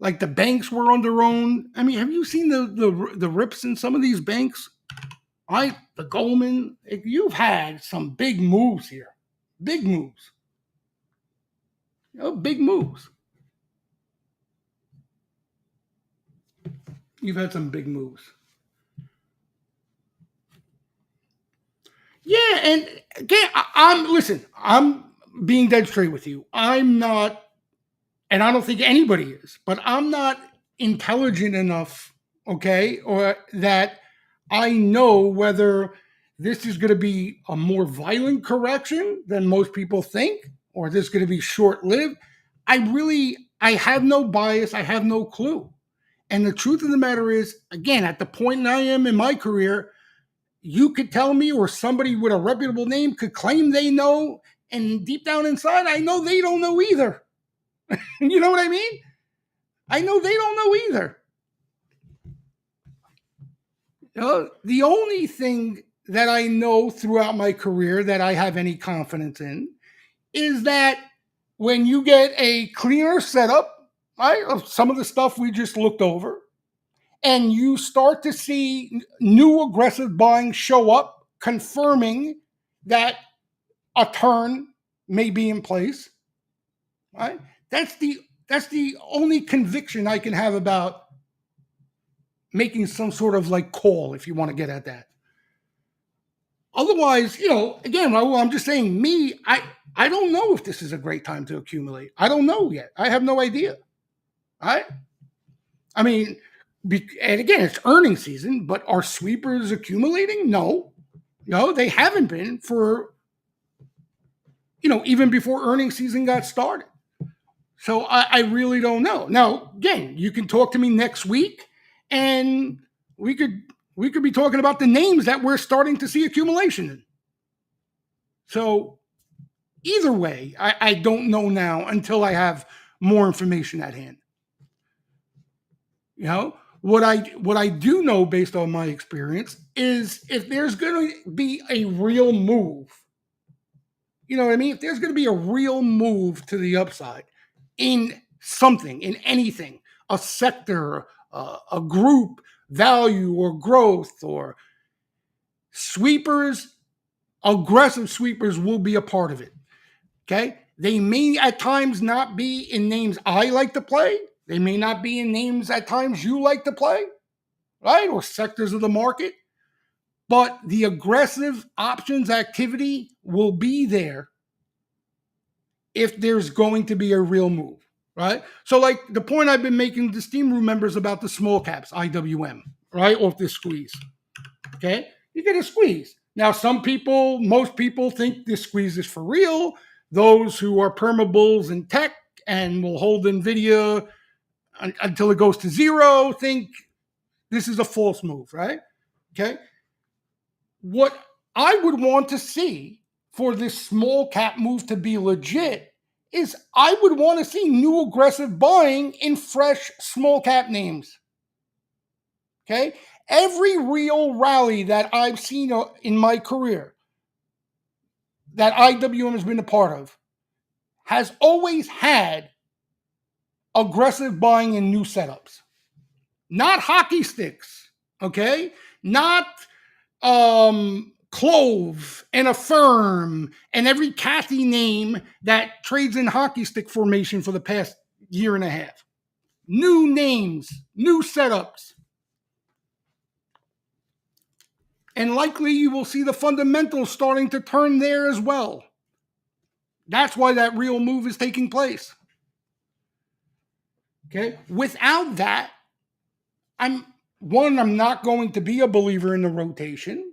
like the banks were on their own. I mean, have you seen the rips in some of these banks? All right, the Goldman. You've had some big moves here, big moves. Big moves. You've had some big moves. Yeah, and again, I'm being dead straight with you. I'm not, and I don't think anybody is, but I'm not intelligent enough, okay, or that I know whether this is going to be a more violent correction than most people think, or this is going to be short-lived. I have no bias. I have no clue. And the truth of the matter is, again, at the point I am in my career, you could tell me, or somebody with a reputable name could claim they know, and deep down inside, I know they don't know either. You know what I mean? I know they don't know either. The only thing that I know throughout my career that I have any confidence in is that when you get a cleaner setup, right, of some of the stuff we just looked over, and you start to see new aggressive buying show up, confirming that a turn may be in place, right? That's the only conviction I can have about making some sort of like call, if you want to get at that. Otherwise, again, Raul, I'm just saying, I don't know if this is a great time to accumulate. I don't know yet. I have no idea. Right? I mean, and again, it's earnings season, but are sweepers accumulating? No, they haven't been for, even before earnings season got started. So I really don't know. Now, again, you can talk to me next week, and we could be talking about the names that we're starting to see accumulation in. So either way, I don't know now until I have more information at hand. What I do know based on my experience is if there's going to be a real move, you know what I mean? If there's going to be a real move to the upside in something, in anything, a sector, a group, value or growth or sweepers, aggressive sweepers will be a part of it. Okay? They may at times not be in names I like to play. They may not be in names at times you like to play, right? Or sectors of the market. But the aggressive options activity will be there if there's going to be a real move, right? So, like the point I've been making to Steam Room members about the small caps, IWM, right? Off this squeeze, okay? You get a squeeze. Now, most people think this squeeze is for real. Those who are perma-bulls in tech and will hold NVIDIA until it goes to zero think this is a false move, right? Okay. What I would want to see for this small cap move to be legit is I would want to see new aggressive buying in fresh small cap names. Okay. Every real rally that I've seen in my career that IWM has been a part of has always had aggressive buying in new setups, not hockey sticks. Okay. Not Clove and Affirm and every Cathy name that trades in hockey stick formation for the past year and a half. New names, new setups. And likely you will see the fundamentals starting to turn there as well. That's why that real move is taking place. Okay? Without that, I'm not going to be a believer in the rotation.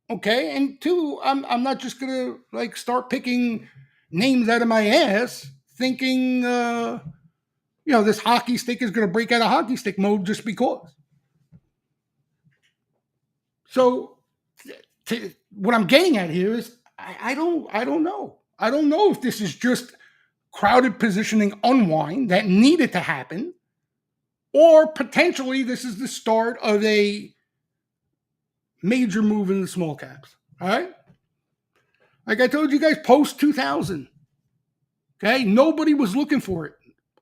Okay, and two, I'm not just gonna start picking names out of my ass, thinking this hockey stick is gonna break out of hockey stick mode just because. So, what I'm getting at here is I don't know. I don't know if this is just crowded positioning unwind that needed to happen, or potentially this is the start of a major move in the small caps. All right. Like I told you guys, post 2000. Okay. Nobody was looking for it.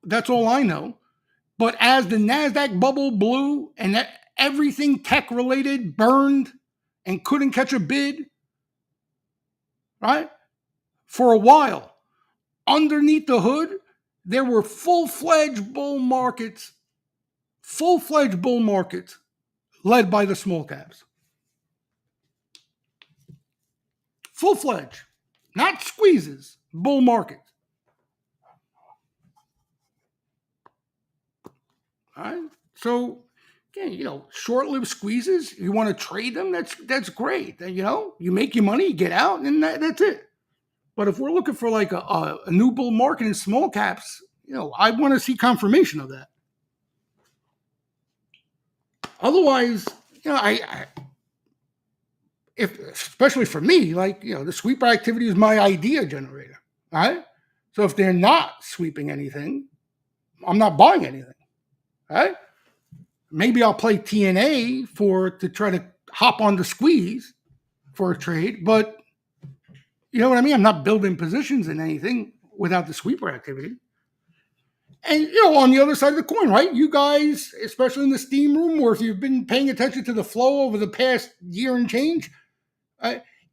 That's all I know. But as the NASDAQ bubble blew and everything tech related burned and couldn't catch a bid, right? For a while, underneath the hood, there were full-fledged bull markets led by the small caps. Full-fledged, not squeezes, bull markets. All right. So, again, short-lived squeezes, you want to trade them, that's great. You make your money, you get out, and that's it. But if we're looking for like a new bull market in small caps, I want to see confirmation of that. Otherwise, especially for me, the sweeper activity is my idea generator. All right. So if they're not sweeping anything, I'm not buying anything. All right. Maybe I'll play TNA to try to hop on the squeeze for a trade, but you know what I mean? I'm not building positions in anything without the sweeper activity. And, on the other side of the coin, right? You guys, especially in the Steam Room, or if you've been paying attention to the flow over the past year and change,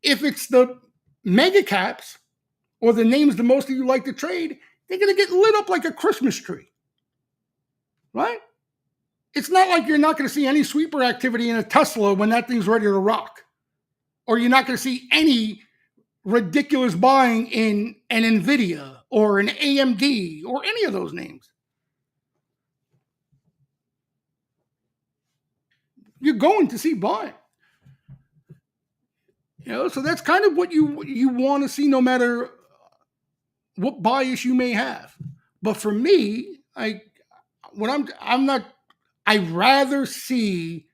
if it's the mega caps or the names the most of you like to trade, they're going to get lit up like a Christmas tree, right? It's not like you're not going to see any sweeper activity in a Tesla when that thing's ready to rock. or you're not going to see any ridiculous buying in an Nvidia or an AMD or any of those names. You're going to see buying. So that's kind of what you want to see, no matter what bias you may have. But for me, I rather see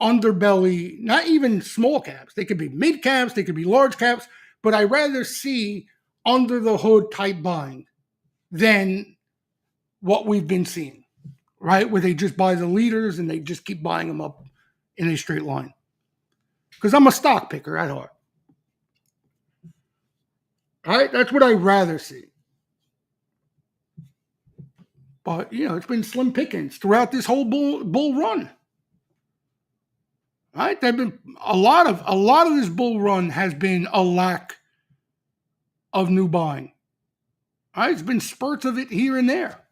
underbelly, not even small caps. They could be mid caps, they could be large caps, but I rather see under the hood type buying than what we've been seeing, right? Where they just buy the leaders and they just keep buying them up in a straight line. Because I'm a stock picker at heart. All right, that's what I'd rather see. But it's been slim pickings throughout this whole bull run. Right? There've been a lot of this bull run has been a lack of new buying. Right? It's been spurts of it here and there.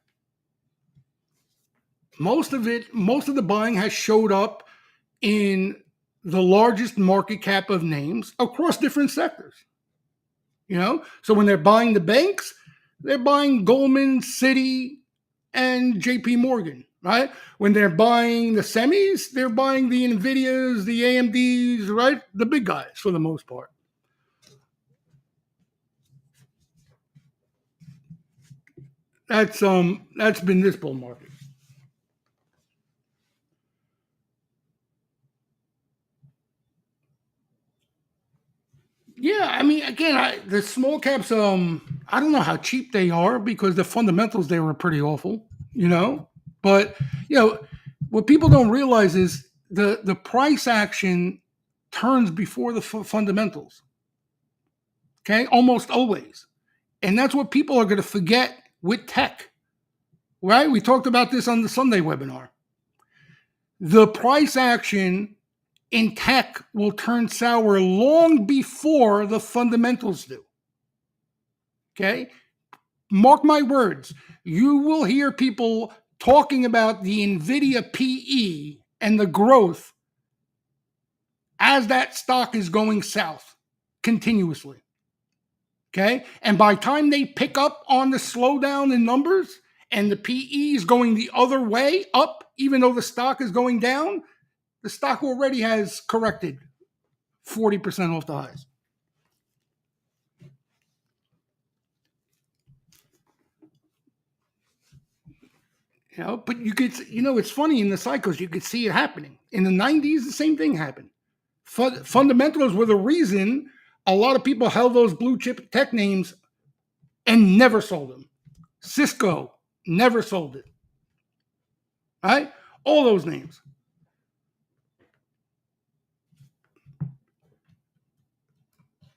Most of the buying has showed up in the largest market cap of names across different sectors. So when they're buying the banks, they're buying Goldman, Citi, and JP Morgan, right? When they're buying the semis, they're buying the Nvidias, the AMDs, right? The big guys for the most part. That's been this bull market. Yeah, I mean, again, the small caps, I don't know how cheap they are because the fundamentals they were pretty awful, But what people don't realize is the price action turns before the fundamentals. Okay, almost always, and that's what people are going to forget with tech. Right? We talked about this on the Sunday webinar. The price action in tech will turn sour long before the fundamentals do. Okay? Mark my words. You will hear people talking about the NVIDIA PE and the growth as that stock is going south continuously. Okay? And by the time they pick up on the slowdown in numbers and the PE is going the other way up, even though the stock is going down, the stock already has corrected 40% off the highs. But you could, it's funny in the cycles, you could see it happening. In the 90s, the same thing happened. Fundamentals were the reason a lot of people held those blue chip tech names and never sold them. Cisco never sold it. Right? All those names.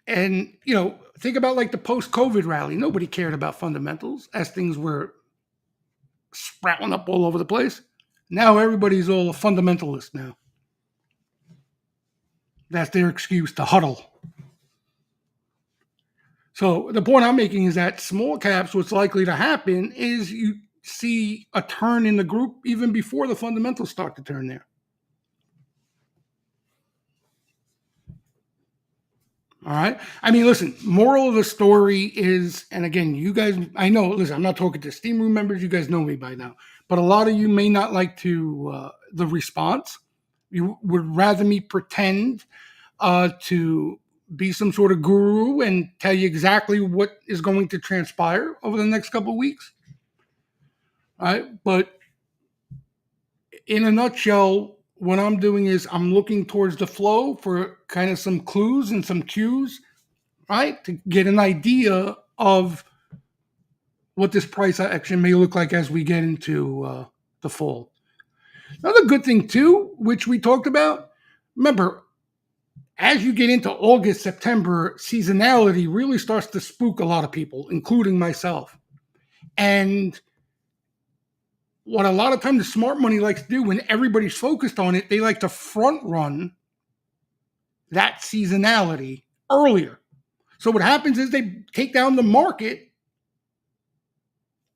And, think about like the post-COVID rally. Nobody cared about fundamentals as things were sprouting up all over the place. Now everybody's all a fundamentalist now. That's their excuse to huddle. So the point I'm making is that small caps, what's likely to happen is you see a turn in the group even before the fundamentals start to turn there. All right. I mean, listen, moral of the story is, and again, you guys, I know, listen, I'm not talking to Steam Room members. You guys know me by now. But a lot of you may not like the response. You would rather me pretend to be some sort of guru and tell you exactly what is going to transpire over the next couple of weeks. All right. But in a nutshell, what I'm doing is I'm looking towards the flow for kind of some clues and some cues, right? To get an idea of what this price action may look like as we get into the fall. Another good thing too, which we talked about, remember, as you get into August, September, seasonality really starts to spook a lot of people, including myself. And what a lot of times the smart money likes to do when everybody's focused on it, they like to front run that seasonality earlier. So what happens is they take down the market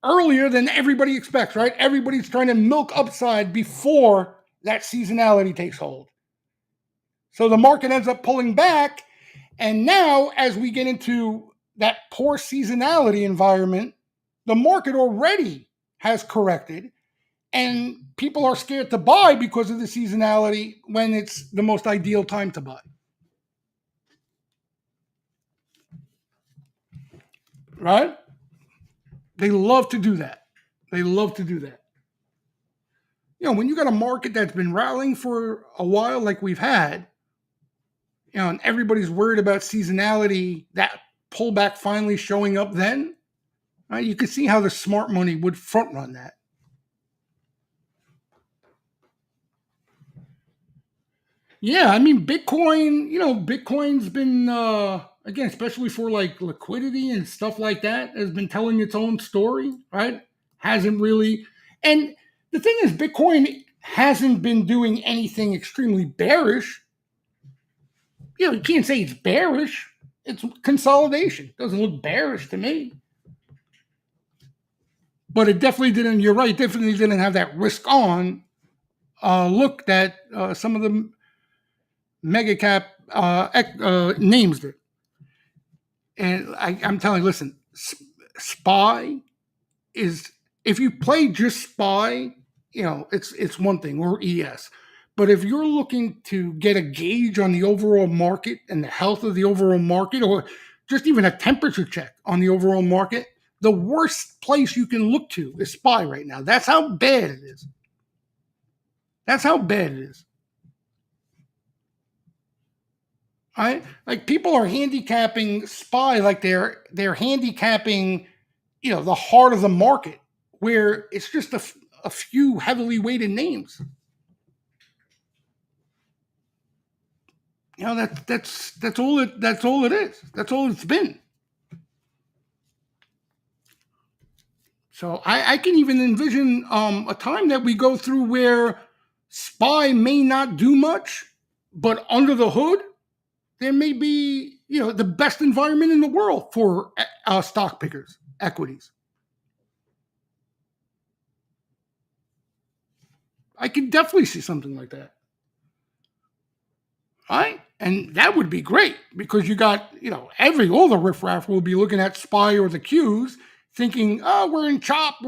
earlier than everybody expects, right? Everybody's trying to milk upside before that seasonality takes hold. So the market ends up pulling back. And now, as we get into that poor seasonality environment, the market already has corrected, and people are scared to buy because of the seasonality when it's the most ideal time to buy. Right? They love to do that. They love to do that. When you got a market that's been rallying for a while, like we've had, and everybody's worried about seasonality, that pullback finally showing up then, right? You can see how the smart money would front run that. Yeah, I mean, Bitcoin's been, again, especially for like liquidity and stuff like that, has been telling its own story, right? Hasn't really. And the thing is, Bitcoin hasn't been doing anything extremely bearish. You can't say it's bearish. It's consolidation. Doesn't look bearish to me. But it definitely didn't, you're right, definitely didn't have that risk on look that some of the mega cap names did. And I'm telling you, listen, SPY is, if you play just SPY, it's one thing, or ES. But if you're looking to get a gauge on the overall market and the health of the overall market, or just even a temperature check on the overall market, the worst place you can look to is SPY right now. That's how bad it is. That's how bad it is. Right? Like, people are handicapping SPY like they're handicapping, the heart of the market, where it's just a few heavily weighted names. That's all it is. That's all it's been. So I can even envision a time that we go through where SPY may not do much, but under the hood, there may be, the best environment in the world for stock pickers, equities. I can definitely see something like that. Right? And that would be great, because you got, all the riffraff will be looking at SPY or the Qs thinking, oh, we're in chop.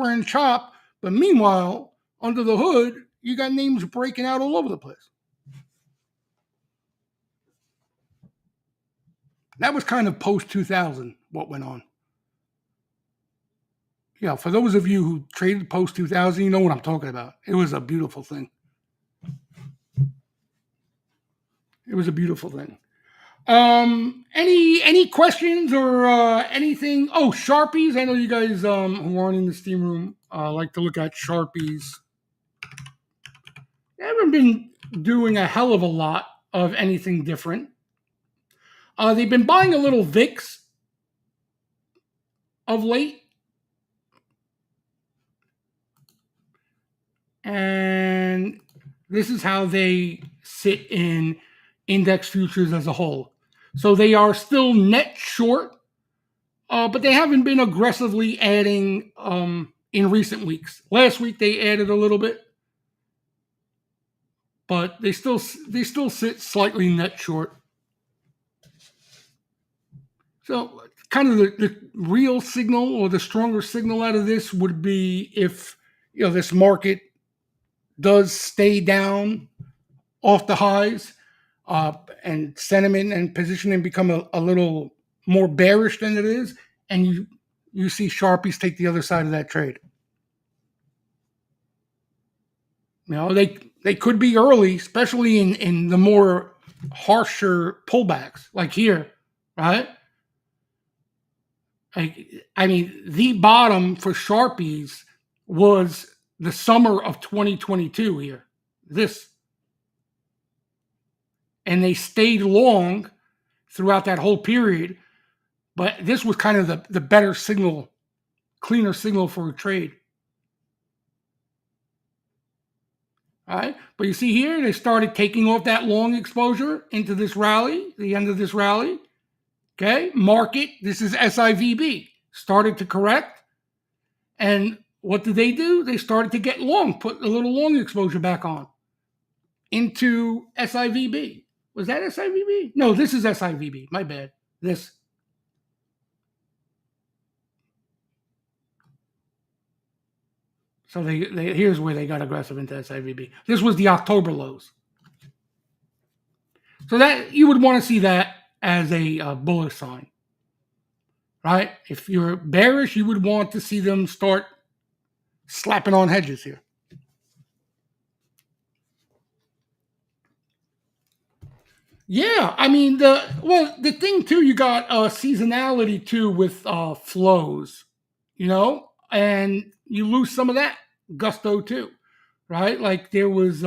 But meanwhile, under the hood, you got names breaking out all over the place. That was kind of post 2000 what went on. For those of you who traded post 2000, you know what I'm talking about. It was a beautiful thing. It was a beautiful thing. Any questions or anything? Oh, Sharpies. I know you guys who aren't in the Steam room like to look at Sharpies. They haven't been doing a hell of a lot of anything different. They've been buying a little VIX of late. And this is how they sit in index futures as a whole. So they are still net short, but they haven't been aggressively adding in recent weeks. Last week they added a little bit, but they still sit slightly net short. So kind of the real signal, or the stronger signal out of this, would be if this market does stay down off the highs, and sentiment and positioning become a little more bearish than it is, and you see Sharpies take the other side of that trade. They could be early, especially in the more harsher pullbacks, like here, right? I mean, the bottom for Sharpies was the summer of 2022 here. And they stayed long throughout that whole period, but this was kind of the better signal, cleaner signal for a trade. All right, but you see here, they started taking off that long exposure into this rally, the end of this rally. Okay, market, this is SIVB, started to correct. And what did they do? They started to get long, put a little long exposure back on into SIVB. Was that SIVB? No, this is SIVB. My bad. This. So they here's where they got aggressive into SIVB. This was the October lows. So that you would want to see that as a bullish sign, right? If you're bearish, you would want to see them start slapping on hedges here. Yeah, I mean the thing too, you got seasonality too with flows, and you lose some of that gusto too, right? Like there was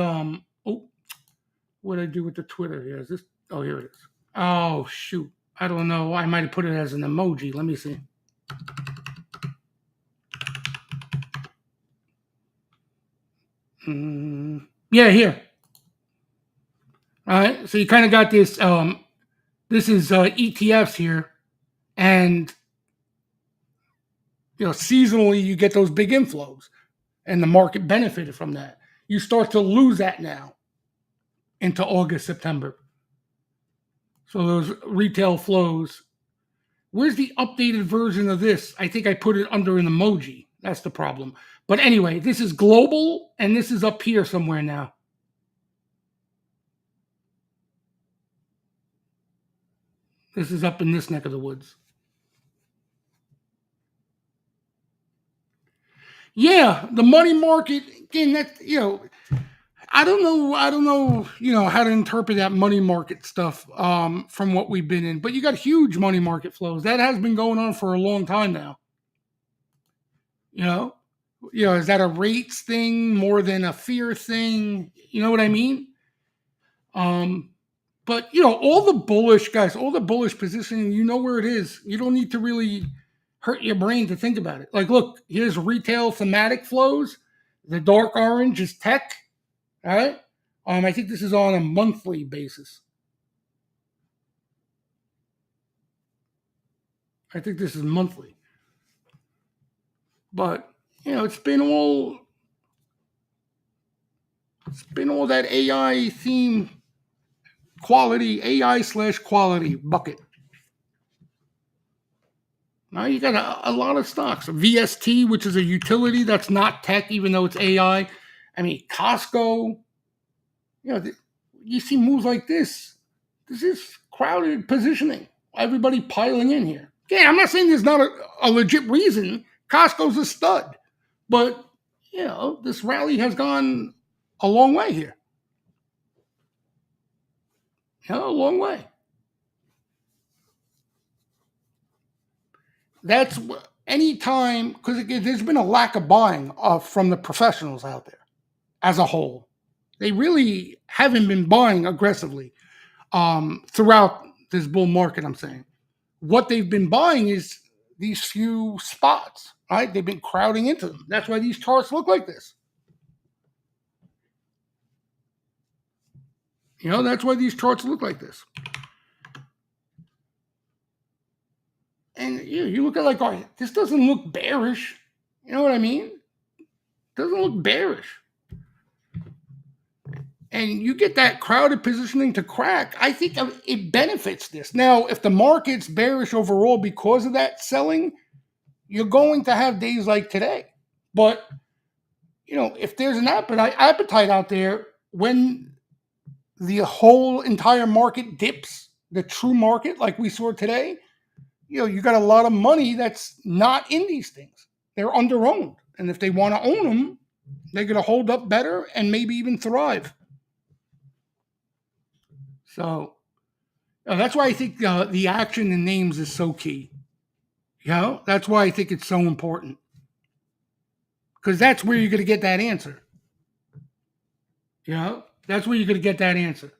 what did I do with the Twitter here? Is this? Oh, here it is. Oh shoot, I don't know. I might have put it as an emoji. Let me see. Yeah, here. All right, so you kind of got this. This is ETFs here, and seasonally you get those big inflows, and the market benefited from that. You start to lose that now into August, September. So those retail flows. Where's the updated version of this? I think I put it under an emoji. That's the problem. But anyway, this is global, and this is up here somewhere now. This is up in this neck of the woods. Yeah, the money market, again, that, I don't know, how to interpret that money market stuff from what we've been in. But you got huge money market flows. That has been going on for a long time now. Is that a rates thing more than a fear thing? You know what I mean? But all the bullish guys, all the bullish positioning, you know where it is. You don't need to really hurt your brain to think about it. Like, look, here's retail thematic flows. The dark orange is tech. All right. I think this is on a monthly basis. I think this is monthly. But it's been all that AI theme quality, AI/quality bucket. Now you got a lot of stocks. VST, which is a utility that's not tech, even though it's AI. I mean, Costco. You see moves like this. This is crowded positioning. Everybody piling in here. Yeah, I'm not saying there's not a legit reason. Costco's a stud. But, this rally has gone a long way here. A long way. That's any time, because there's been a lack of buying from the professionals out there as a whole. They really haven't been buying aggressively throughout this bull market, I'm saying. What they've been buying is these few spots, right? They've been crowding into them. That's why these charts look like this. That's why these charts look like this. And you look at like, oh, this doesn't look bearish. You know what I mean? Doesn't look bearish. And you get that crowded positioning to crack, I think it benefits this. Now, if the market's bearish overall because of that selling, you're going to have days like today. But, if there's an appetite out there, when the whole entire market dips, the true market like we saw today, you got a lot of money that's not in these things. They're under-owned. And if they want to own them, they're going to hold up better and maybe even thrive. So that's why I think the action in names is so key. That's why I think it's so important. Because that's where you're going to get that answer. That's where you're going to get that answer.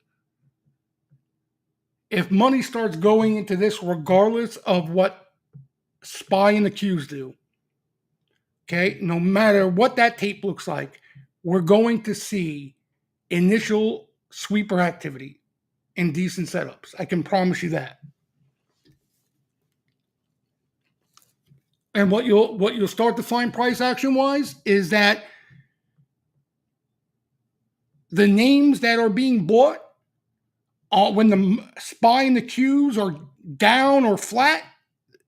If money starts going into this, regardless of what SPY and the Qs do, okay, no matter what that tape looks like, we're going to see initial sweeper activity in decent setups. I can promise you that. And what you'll start to find price action wise is that the names that are being bought when the SPY and the Qs are down or flat,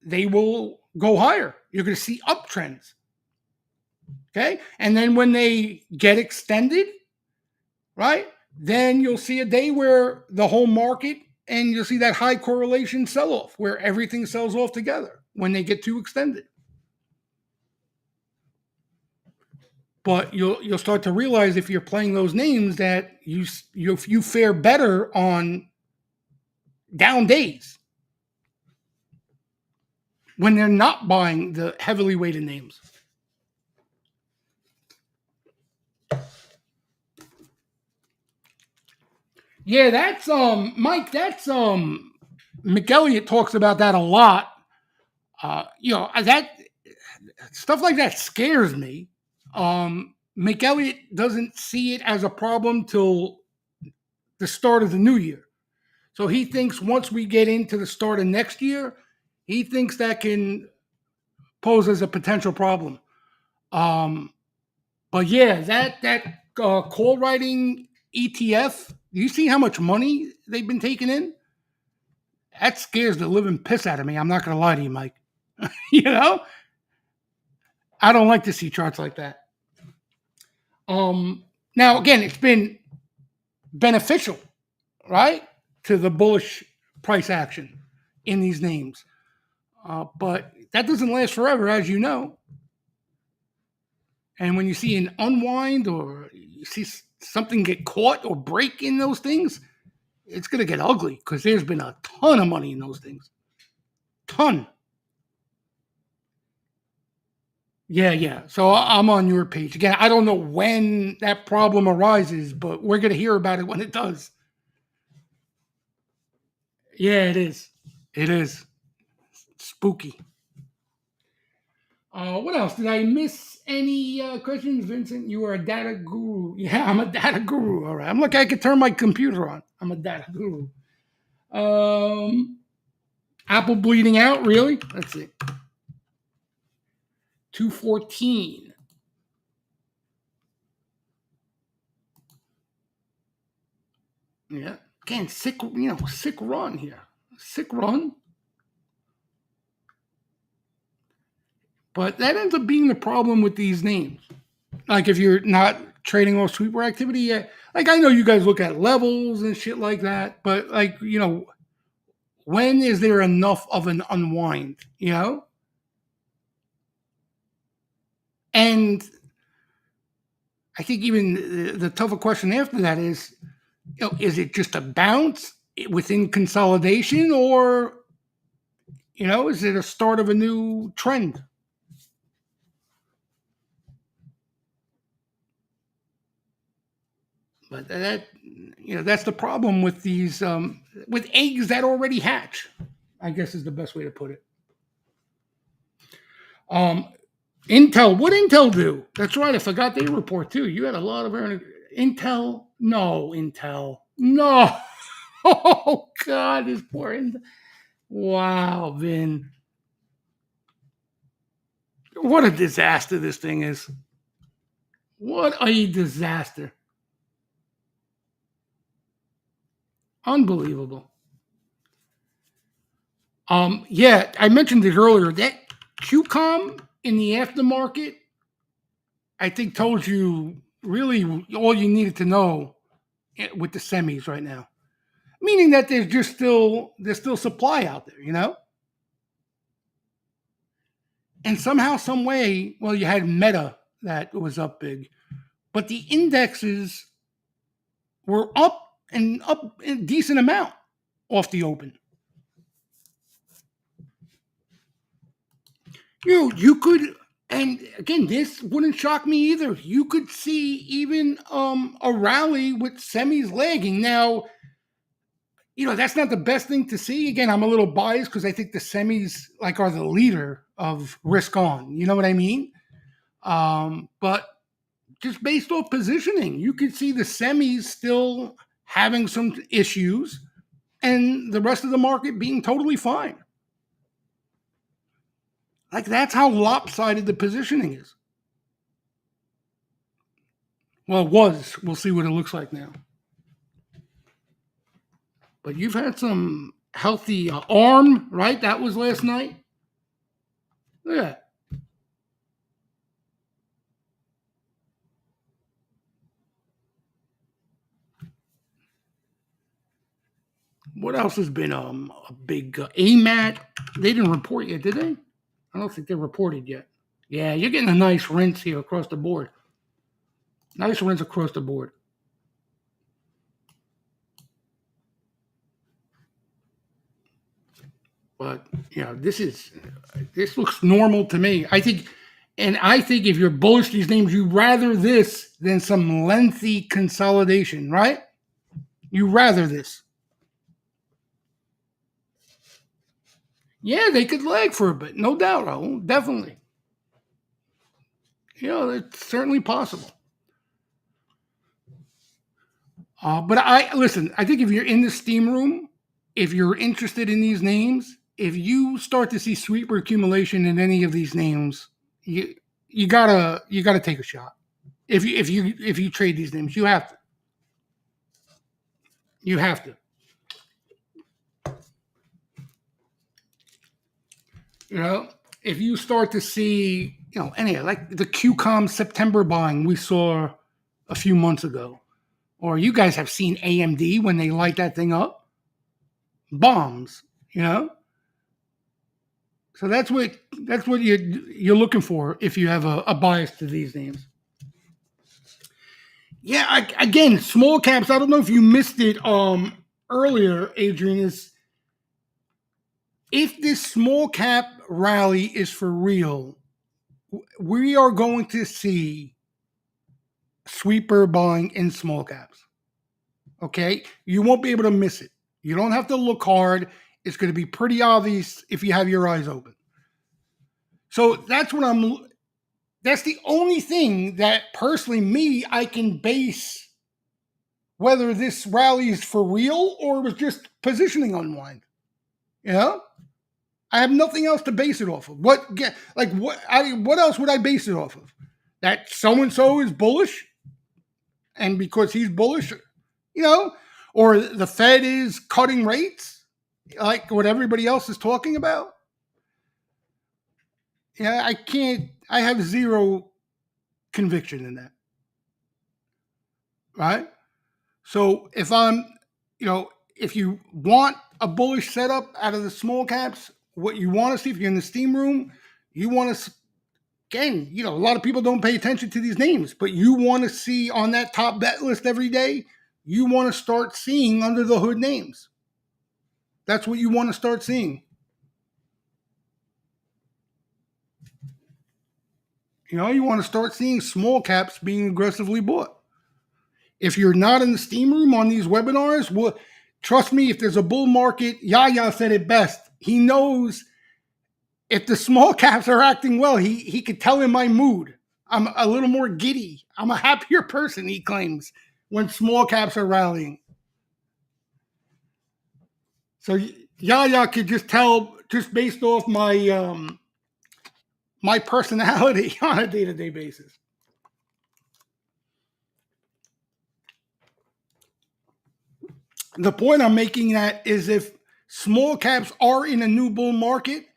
they will go higher. You're going to see uptrends. Okay. And then when they get extended, right, then you'll see a day where the whole market and you'll see that high correlation sell off where everything sells off together when they get too extended. But you'll start to realize if you're playing those names that you fare better on down days when they're not buying the heavily weighted names. Yeah, that's Mike, that's McElliott talks about that a lot. That stuff like that scares me. McElliott doesn't see it as a problem till the start of the new year. So he thinks once we get into the start of next year, he thinks that can pose as a potential problem. But yeah, that call writing ETF, you see how much money they've been taking in? That scares the living piss out of me. I'm not going to lie to you, Mike. You know, I don't like to see charts like that. Now again, it's been beneficial, right, to the bullish price action in these names, but that doesn't last forever, as you know. And when you see an unwind or you see something get caught or break in those things, it's going to get ugly because there's been a ton of money in those things. Ton. Yeah. So I'm on your page. Again, I don't know when that problem arises, but we're going to hear about it when it does. Yeah, it is. It is. Spooky. What else? Did I miss any questions, Vincent? You are a data guru. Yeah, I'm a data guru. All right. I'm like I could turn my computer on. I'm a data guru. Apple bleeding out, really? Let's see. 214. Yeah. Again, sick run here. Sick run. But that ends up being the problem with these names. Like if you're not trading off sweeper activity yet, like I know you guys look at levels and shit like that, but like, when is there enough of an unwind, And I think even the tougher question after that is, is it just a bounce within consolidation or, is it a start of a new trend? But that's the problem with these, with eggs that already hatch, I guess is the best way to put it. Intel, what Intel do? That's right, I forgot they report too. You had a lot of earnings. Intel. No. Oh God, this poor Intel. Wow, Vin. What a disaster this thing is. What a disaster. Unbelievable. Yeah, I mentioned it earlier. That QCOM in the aftermarket, I think told you really all you needed to know with the semis right now. Meaning that there's still supply out there, And somehow, some way, well, you had Meta that was up big, but the indexes were up a decent amount off the open. You could, and again, this wouldn't shock me either. You could see even a rally with semis lagging. Now, that's not the best thing to see. Again, I'm a little biased because I think the semis are the leader of risk on. You know what I mean? But just based off positioning, you could see the semis still having some issues and the rest of the market being totally fine. That's how lopsided the positioning is. Well, it was. We'll see what it looks like now. But you've had some healthy arm, right? That was last night. Look at that. What else has been a big AMAT? They didn't report yet, did they? I don't think they reported yet. Yeah, you're getting a nice rinse here across the board. Nice rinse across the board. But this looks normal to me. I think if you're bullish these names, you rather this than some lengthy consolidation, right? You rather this. Yeah, they could lag for a bit, no doubt, Raul, definitely. It's certainly possible. But I think if you're in the steam room, if you're interested in these names, if you start to see sweeper accumulation in any of these names, you gotta take a shot. If you trade these names, you have to. You have to. If you start to see, anyhow, like the QCOM September buying we saw a few months ago, or you guys have seen AMD when they light that thing up, bombs, So that's what you're looking for if you have a bias to these names. Yeah, again, small caps. I don't know if you missed it earlier, Adrian. Is if this small cap rally is for real, we are going to see sweeper buying in small caps. Okay, you won't be able to miss it. You don't have to look hard. It's going to be pretty obvious if you have your eyes open. So that's the only thing that personally I can base whether this rally is for real or was just positioning unwind. I have nothing else to base it off of. What else would I base it off of? That so-and-so is bullish, and because he's bullish, or the Fed is cutting rates, like what everybody else is talking about. Yeah, I have zero conviction in that. Right? So if if you want a bullish setup out of the small caps, what you want to see if you're in the steam room, you want to, again, a lot of people don't pay attention to these names, but you want to see on that top bet list every day, you want to start seeing under the hood names. That's what you want to start seeing. You want to start seeing small caps being aggressively bought. If you're not in the steam room on these webinars, trust me, if there's a bull market, Yaya said it best. He knows if the small caps are acting well, he could tell in my mood. I'm a little more giddy. I'm a happier person, he claims, when small caps are rallying. So Yaya could just tell, just based off my my personality on a day-to-day basis. The point I'm making that is if small caps are in a new bull market,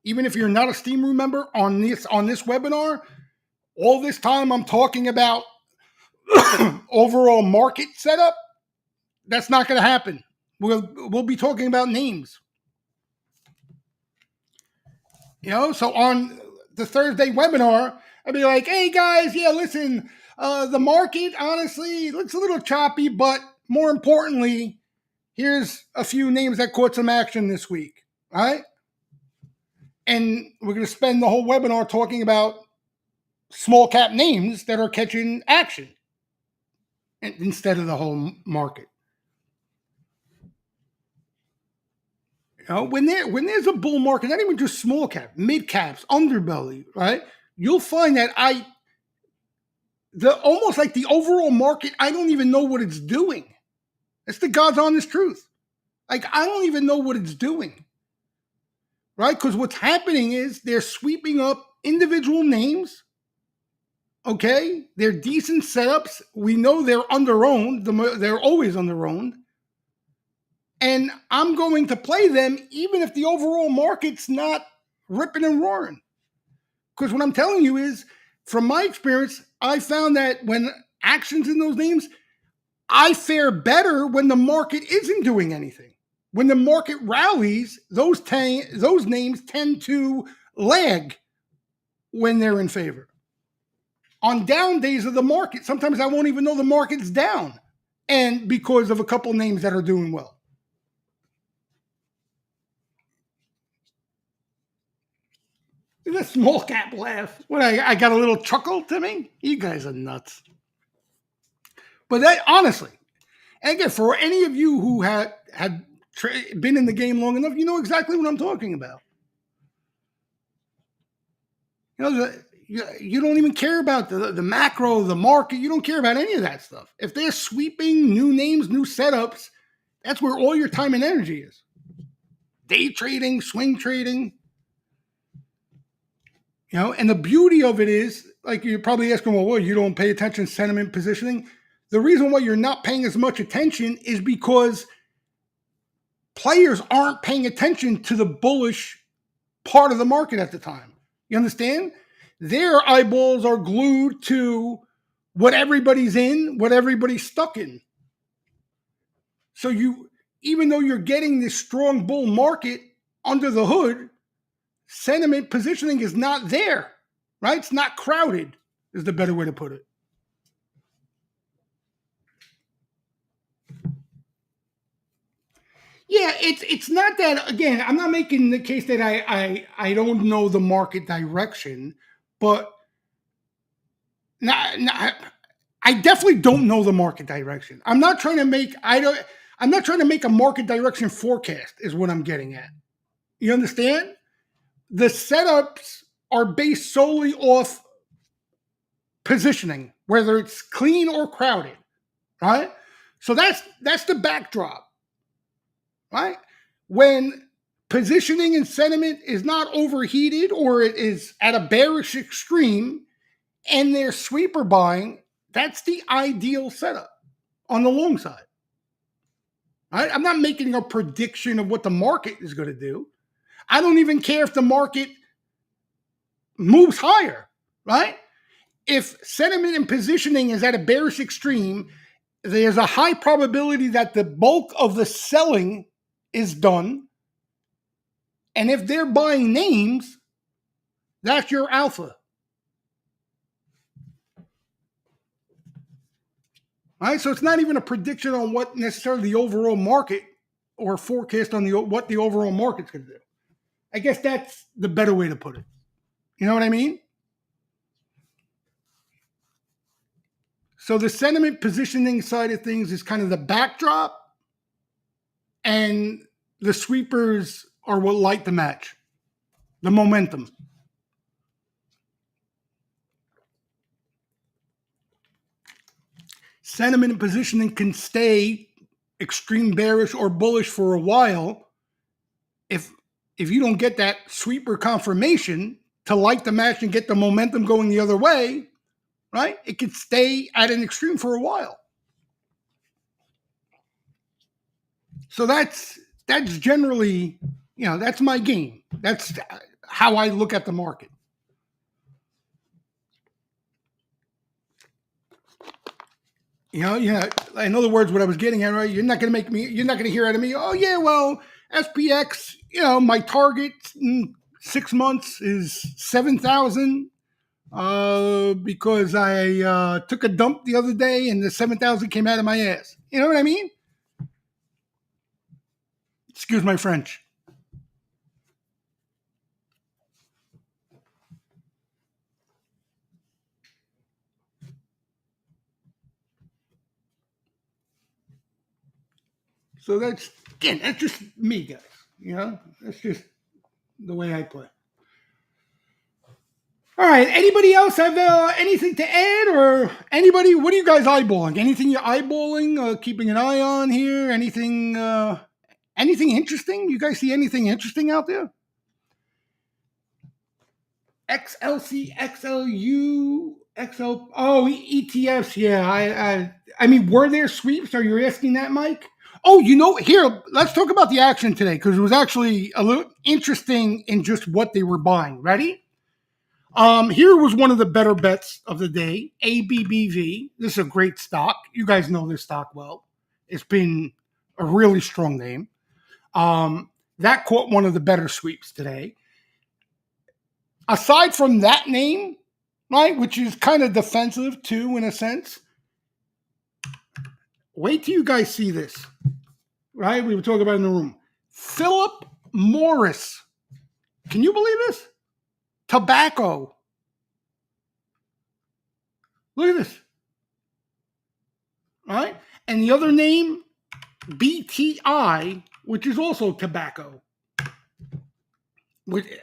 even if you're not a steam room member on this webinar, all this time I'm talking about overall market setup. That's not going to happen. We'll be talking about names. So on the Thursday webinar, I'd be like, hey guys, yeah, listen, the market honestly looks a little choppy, but more importantly, here's a few names that caught some action this week, right? And we're going to spend the whole webinar talking about small cap names that are catching action instead of the whole market. When there's a bull market, not even just small cap, mid caps, underbelly, right? You'll find that almost like the overall market, I don't even know what it's doing. It's the God's honest truth. Like, I don't even know what it's doing. Right? Because what's happening is they're sweeping up individual names. Okay? They're decent setups. We know they're under-owned. They're always under-owned. And I'm going to play them even if the overall market's not ripping and roaring. Because what I'm telling you is, from my experience, I found that when actions in those names, I fare better when the market isn't doing anything. When the market rallies, those names tend to lag when they're in favor. On down days of the market, sometimes I won't even know the market's down, and because of a couple names that are doing well. The small cap laugh. What, I got a little chuckle to me? You guys are nuts. But that, honestly, and again, for any of you who had been in the game long enough, you know exactly what I'm talking about. You know, you don't even care about the macro, the market. You don't care about any of that stuff. If they're sweeping new names, new setups, that's where all your time and energy is. Day trading, swing trading. You know, and the beauty of it is, like, you're probably asking, well, you don't pay attention to sentiment positioning. The reason why you're not paying as much attention is because players aren't paying attention to the bullish part of the market at the time. You understand? Their eyeballs are glued to what everybody's in, what everybody's stuck in. So even though you're getting this strong bull market under the hood, sentiment positioning is not there, right? It's not crowded, is the better way to put it. Yeah, it's not that, again, I'm not making the case that I don't know the market direction, but I definitely don't know the market direction. I'm not trying to make a market direction forecast is what I'm getting at. You understand? The setups are based solely off positioning, whether it's clean or crowded, right? So that's the backdrop, right? When positioning and sentiment is not overheated or it is at a bearish extreme and they're sweeper buying, that's the ideal setup on the long side. Right? I'm not making a prediction of what the market is going to do. I don't even care if the market moves higher, right? If sentiment and positioning is at a bearish extreme, there's a high probability that the bulk of the selling is done. And if they're buying names, that's your alpha. Right? So it's not even a prediction on what necessarily the overall market or forecast on what the overall market's going to do. I guess that's the better way to put it. You know what I mean? So the sentiment positioning side of things is kind of the backdrop, and the sweepers are what light the match, the momentum. Sentiment and positioning can stay extreme bearish or bullish for a while if you don't get that sweeper confirmation to light the match and get the momentum going the other way, right? It could stay at an extreme for a while. So that's generally, that's my game. That's how I look at the market. In other words, what I was getting at, right? You're not going to hear out of me, oh yeah, well, SPX, my target in 6 months is 7,000 because I took a dump the other day and the 7,000 came out of my ass. You know what I mean? Excuse my French. So that's just me, guys. That's just the way I play. All right. Anybody else have anything to add, or anybody? What are you guys eyeballing? Anything you're eyeballing? Keeping an eye on here? Anything? Anything interesting? You guys see anything interesting out there? XLC, XLU, XL. Oh, ETFs. Yeah. I mean, were there sweeps? Are you asking that, Mike? Oh, here, let's talk about the action today because it was actually a little interesting in just what they were buying. Ready? Here was one of the better bets of the day, ABBV. This is a great stock. You guys know this stock well. It's been a really strong name. That caught one of the better sweeps today. Aside from that name, right, which is kind of defensive too, in a sense, wait till you guys see this, right? We were talking about in the room. Philip Morris. Can you believe this? Tobacco. Look at this. All right. And the other name, BTI, which is also tobacco.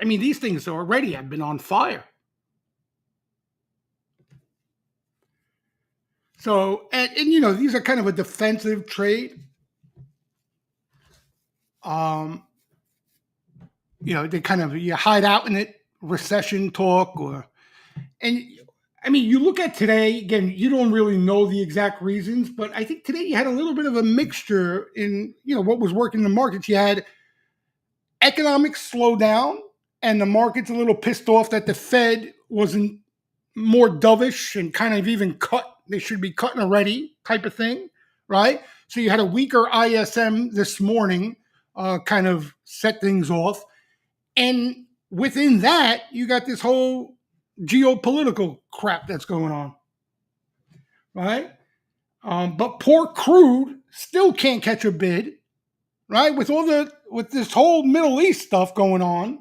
These things already have been on fire. So, and these are kind of a defensive trade. They kind of, you hide out in it, recession talk, you look at today, again, you don't really know the exact reasons, but I think today you had a little bit of a mixture in, what was working in the markets. You had economic slowdown, and the market's a little pissed off that the Fed wasn't more dovish and kind of even cut. They should be cutting already type of thing, right? So you had a weaker ISM this morning, kind of set things off. And within that, you got this whole geopolitical crap that's going on, right? But poor crude still can't catch a bid, right? With this whole Middle East stuff going on,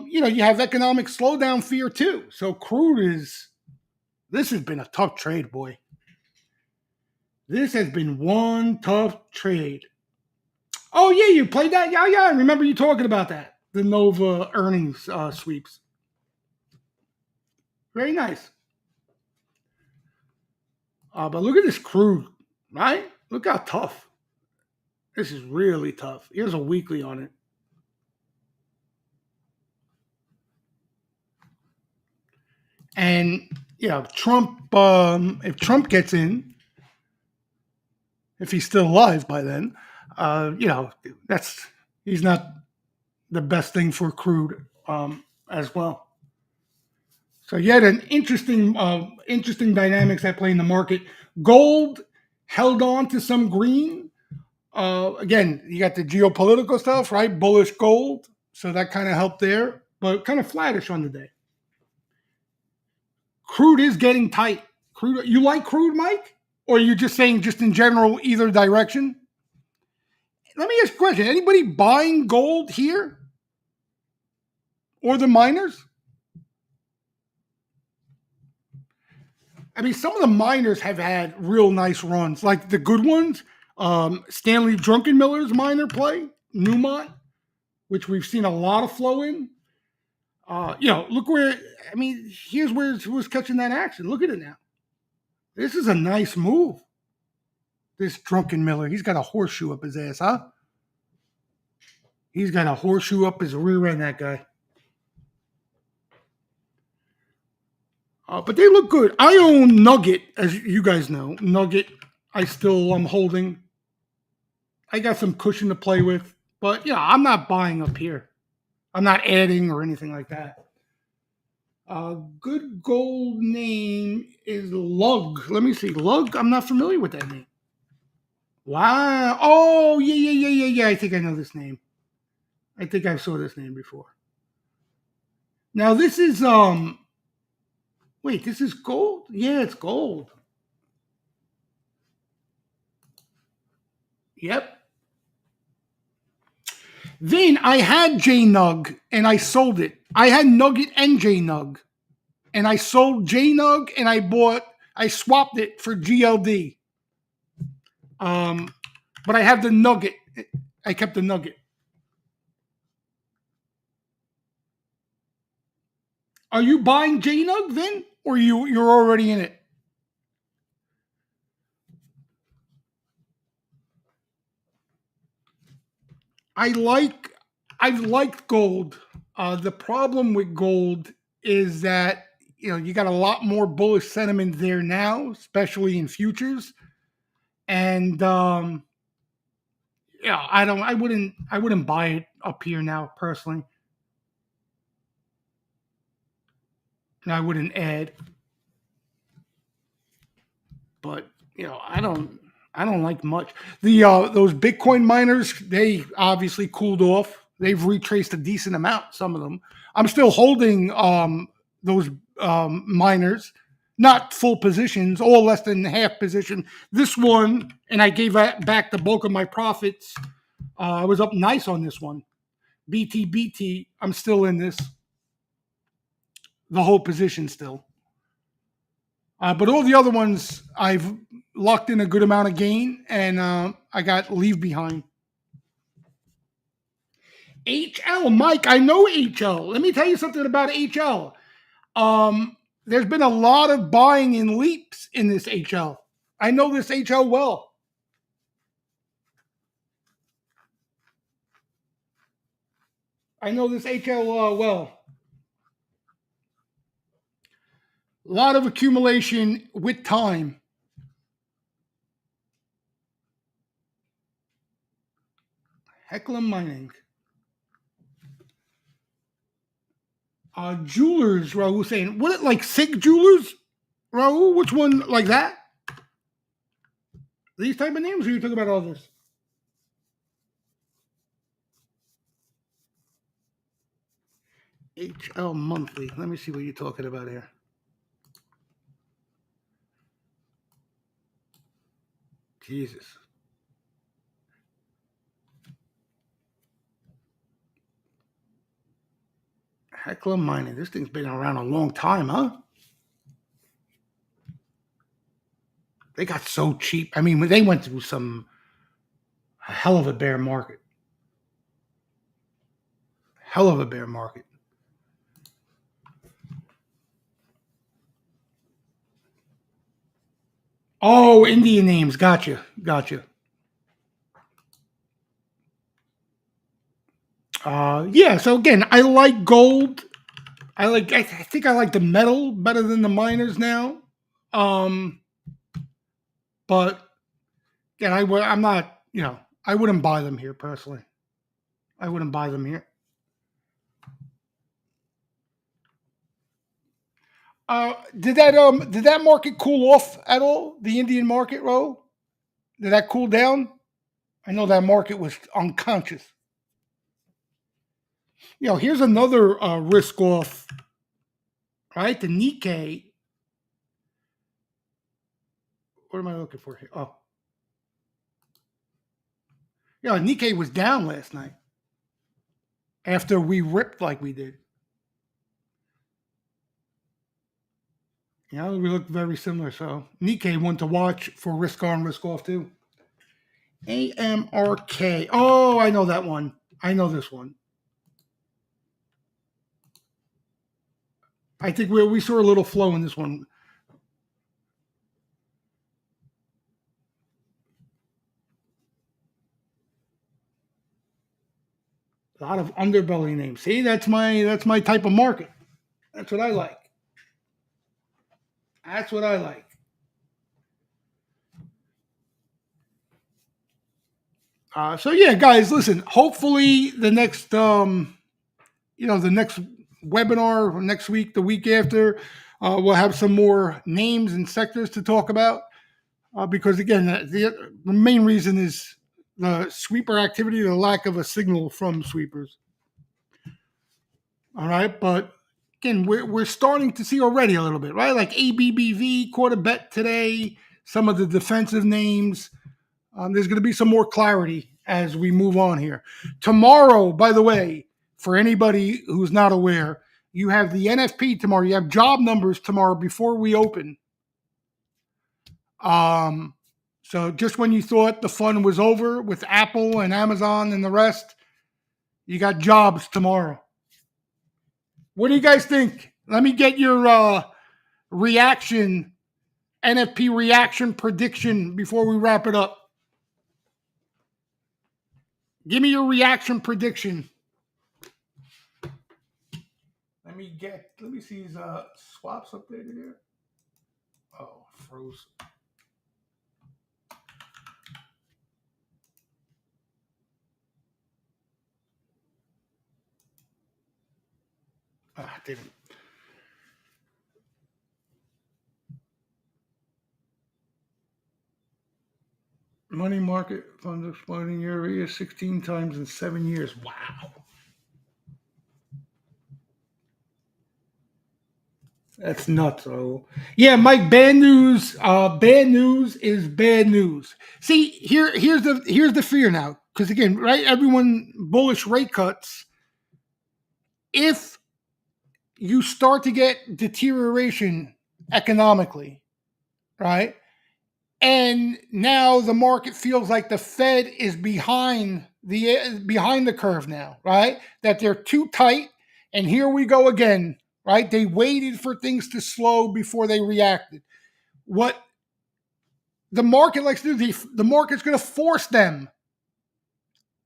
you have economic slowdown fear too. So this has been a tough trade, boy. This has been one tough trade. Oh yeah, you played that? Yeah, I remember you talking about that. The Nova earnings sweeps. Very nice. But look at this crude, right? Look how tough. This is really tough. Here's a weekly on it. And Trump, if Trump gets in, if he's still alive by then, he's not the best thing for crude as well. So you had an interesting dynamics at play in the market. Gold held on to some green. Again, you got the geopolitical stuff, right? Bullish gold, so that kind of helped there, but kind of flattish on the day. Crude is getting tight. Crude, you like crude, Mike? Or are you just saying just in general, either direction? Let me ask you a question. Anybody buying gold here? Or the miners? Some of the miners have had real nice runs, like the good ones. Stanley Druckenmiller's miner play, Newmont, which we've seen a lot of flow in. Look where, here's where it was catching that action. Look at it now. This is a nice move. This Druckenmiller, he's got a horseshoe up his ass, huh? He's got a horseshoe up his rear end, that guy. But they look good. I own Nugget, as you guys know. Nugget, I'm holding. I got some cushion to play with. But, I'm not buying up here. I'm not adding or anything like that. Good gold name is Lug. Let me see. Lug, I'm not familiar with that name. Wow. Oh, yeah. I think I know this name. I think I saw this name before. Now, this is, wait, this is gold? Yeah, it's gold. Yep. Then I had JNUG and I sold it. I had Nugget and JNUG. And I sold JNUG and I swapped it for GLD. But I have the Nugget. I kept the Nugget. Are you buying JNUG then? Or you're already in it? I've liked gold. The problem with gold is that you got a lot more bullish sentiment there now, especially in futures, and yeah, I wouldn't buy it up here now personally. And I wouldn't add, but I don't like much. The those Bitcoin miners, they obviously cooled off. They've retraced a decent amount. Some of them. I'm still holding those miners, not full positions, all less than half position. This one, and I gave back the bulk of my profits. I was up nice on this one. BTBT. I'm still in this, the whole position still. But all the other ones, I've locked in a good amount of gain, and I got leave behind. HL, Mike, I know HL. Let me tell you something about HL. There's been a lot of buying in leaps in this HL. I know this HL well. I know this HL well. A lot of accumulation with time. Heckler Mining. Jewelers, Raul saying, what it like Sig Jewelers? Raul, which one like that? These type of names, or you talking about others? HL Monthly. Let me see what you're talking about here. Jesus. Heckler Mining. This thing's been around a long time, huh? They got so cheap. I mean, they went through a hell of a bear market. Hell of a bear market. Oh, Indian names. Gotcha. Gotcha. Yeah. So again, I like gold. I think I like the metal better than the miners now. Um, but again, I'm not. I wouldn't buy them here personally. I wouldn't buy them here. Did that market cool off at all? The Indian market, Ro? Did that cool down? I know that market was unconscious. Here's another risk off, right? The Nikkei. What am I looking for here? Oh, yeah, Nikkei was down last night after we ripped like we did. We look very similar. So Nikkei one to watch for risk on, risk off too. AMRK. Oh, I know that one. I know this one. I think we saw a little flow in this one. A lot of underbelly names. See, that's my type of market. That's what I like. That's what I like. So yeah, guys, listen. Hopefully, the next webinar next week, the week after, we'll have some more names and sectors to talk about. Because again, the main reason is the sweeper activity, the lack of a signal from sweepers. All right, but again, we're starting to see already a little bit, right? Like ABBV caught a bet today. Some of the defensive names. There's going to be some more clarity as we move on here. Tomorrow, by the way, for anybody who's not aware, you have the NFP tomorrow. You have job numbers tomorrow before we open. So just when you thought the fun was over with Apple and Amazon and the rest, you got jobs tomorrow. What do you guys think? Let me get your reaction, NFP reaction prediction before we wrap it up. Give me your reaction prediction. Let me see his swaps updated here. Oh, froze. Didn't. Money market funds exploding area 16 times in 7 years. Wow. That's nuts. So, yeah, Mike. Bad news. Bad news is bad news. See, here's the fear now. Because again, right, everyone bullish rate cuts. If you start to get deterioration economically, right, and now the market feels like the Fed is behind the curve now, right? That they're too tight, and here we go again, right? They waited for things to slow before they reacted. What the market likes to do, the market's going to force them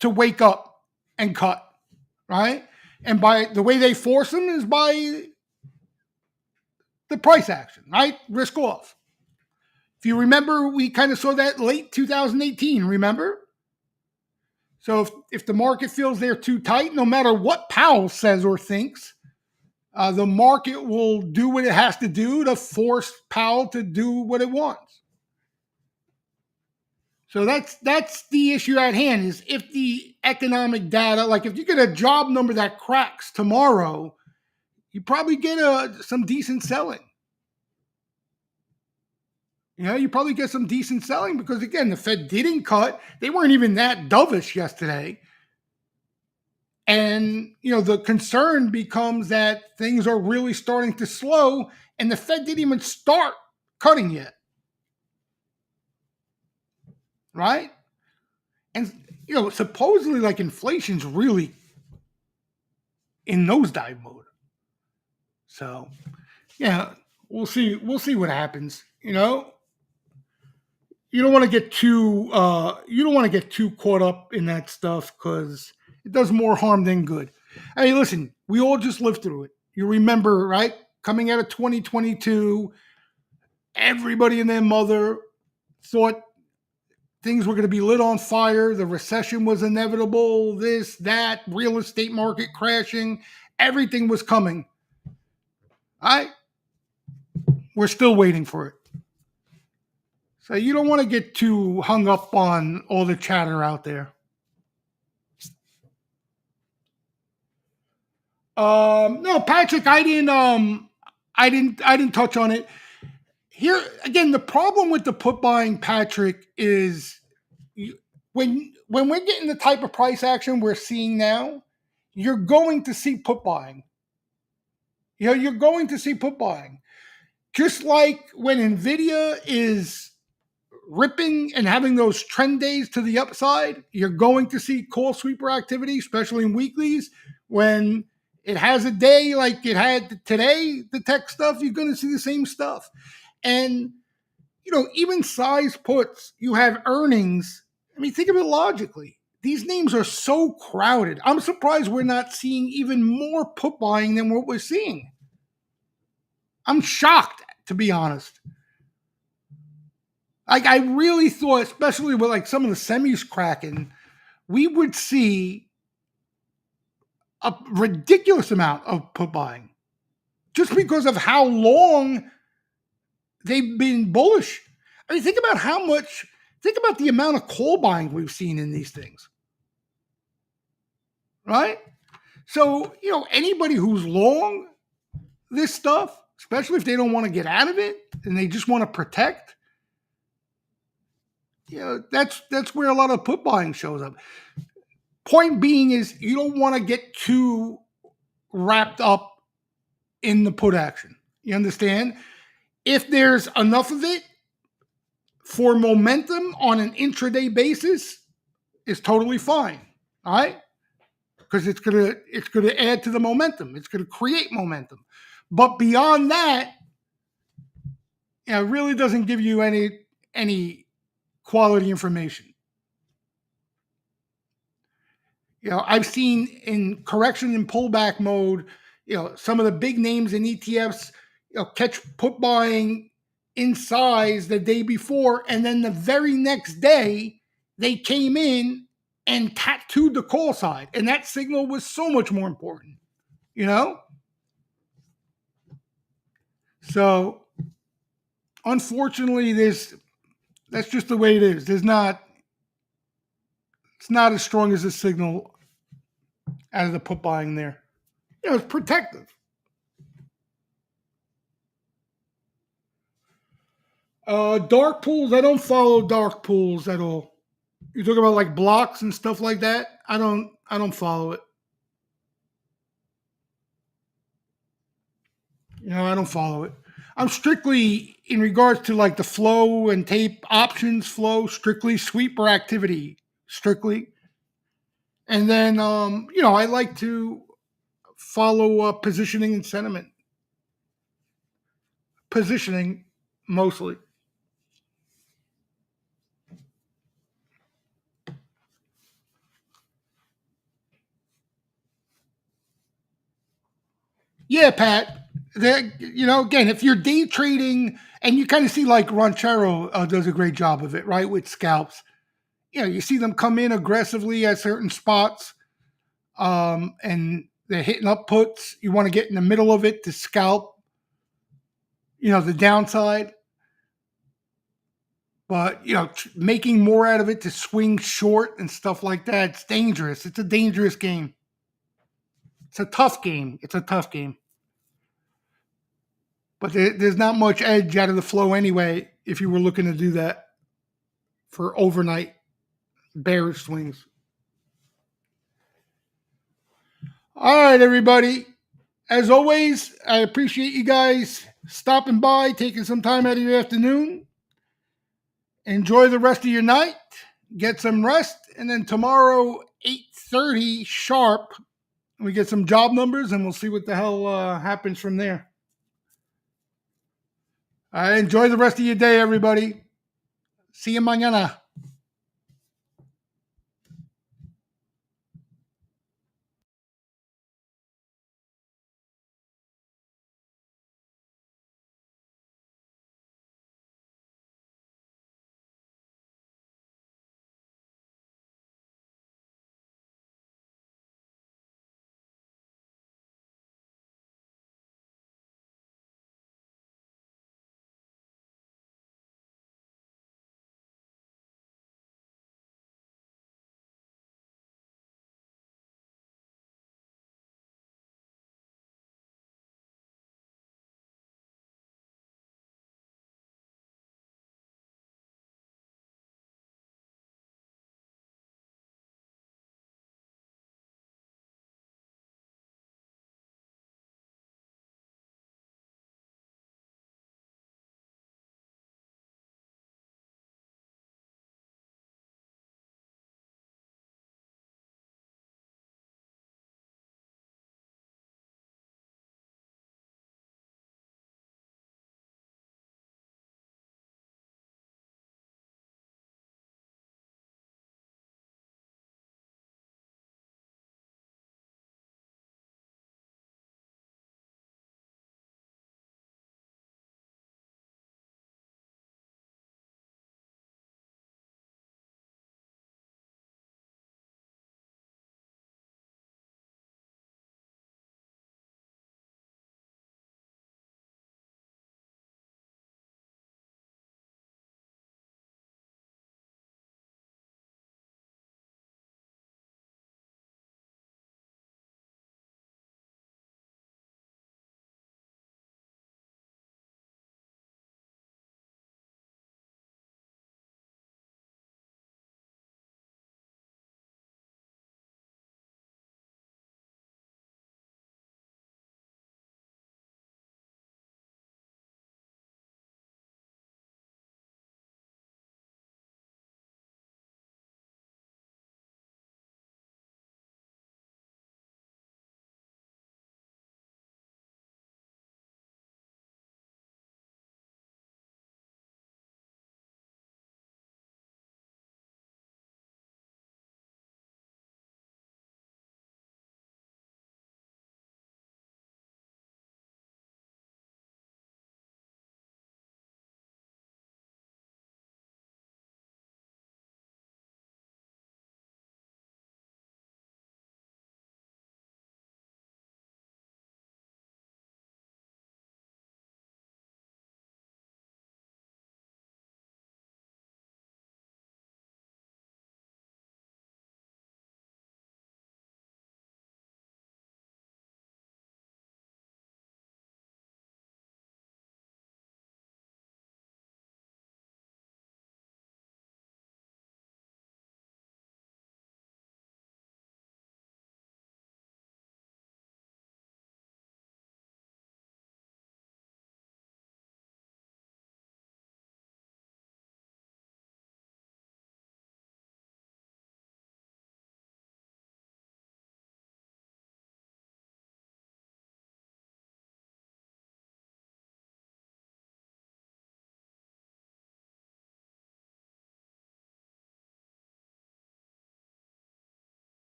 to wake up and cut, right? And by the way they force them is by the price action, right? Risk off. If you remember, we kind of saw that late 2018, remember? So if the market feels they're too tight, no matter what Powell says or thinks, the market will do what it has to do to force Powell to do what it wants. So that's the issue at hand is if the economic data, like if you get a job number that cracks tomorrow, you probably get some decent selling. You probably get some decent selling because, again, the Fed didn't cut. They weren't even that dovish yesterday. And, the concern becomes that things are really starting to slow, and the Fed didn't even start cutting yet. Right? And, supposedly, like, inflation's really in nosedive mode. So, yeah, we'll see. We'll see what happens. You don't want to get too caught up in that stuff because it does more harm than good. I mean, listen, we all just lived through it. You remember, right? Coming out of 2022, everybody and their mother thought things were going to be lit on fire. The recession was inevitable. This, that, real estate market crashing. Everything was coming. We're still waiting for it. So you don't want to get too hung up on all the chatter out there. No, Patrick, I didn't touch on it. Here again, the problem with the put buying, Patrick, is when we're getting the type of price action we're seeing now, you're going to see put buying. You're going to see put buying. Just like when Nvidia is ripping and having those trend days to the upside, you're going to see call sweeper activity, especially in weeklies. When it has a day like it had today, the tech stuff, you're going to see the same stuff. And, even size puts, you have earnings. I mean, think of it logically. These names are so crowded. I'm surprised we're not seeing even more put buying than what we're seeing. I'm shocked, to be honest. Like, I really thought, especially with like some of the semis cracking, we would see a ridiculous amount of put buying just because of how long they've been bullish. I mean, think about the amount of call buying we've seen in these things. Right? So, anybody who's long this stuff, especially if they don't want to get out of it and they just want to protect, that's where a lot of put buying shows up. Point being is you don't want to get too wrapped up in the put action. You understand? If there's enough of it for momentum on an intraday basis, is totally fine. All right? Because it's gonna add to the momentum. It's gonna create momentum. But beyond that, it really doesn't give you any quality information. I've seen in correction and pullback mode, some of the big names in ETFs, catch put buying in size the day before, and then the very next day they came in and tattooed the call side, and that signal was so much more important. So unfortunately, that's just the way it is. It's not as strong as a signal out of the put buying there. It's protective. Dark pools, I don't follow dark pools at all. You talk about like blocks and stuff like that. I don't follow it. I don't follow it. I'm strictly in regards to like the flow and tape options flow, strictly sweeper activity, strictly. And then I like to follow positioning and sentiment. Positioning mostly. Yeah, Pat. Again, if you're day trading and you kind of see like Ranchero does a great job of it, right, with scalps. You see them come in aggressively at certain spots, and they're hitting up puts. You want to get in the middle of it to scalp, the downside. But making more out of it to swing short and stuff like that, it's dangerous. It's a dangerous game. It's a tough game. But there's not much edge out of the flow anyway if you were looking to do that for overnight bearish swings. All right, everybody. As always, I appreciate you guys stopping by, taking some time out of your afternoon. Enjoy the rest of your night. Get some rest. And then tomorrow, 8:30 sharp, we get some job numbers and we'll see what the hell happens from there. All right, enjoy the rest of your day, everybody. See you mañana.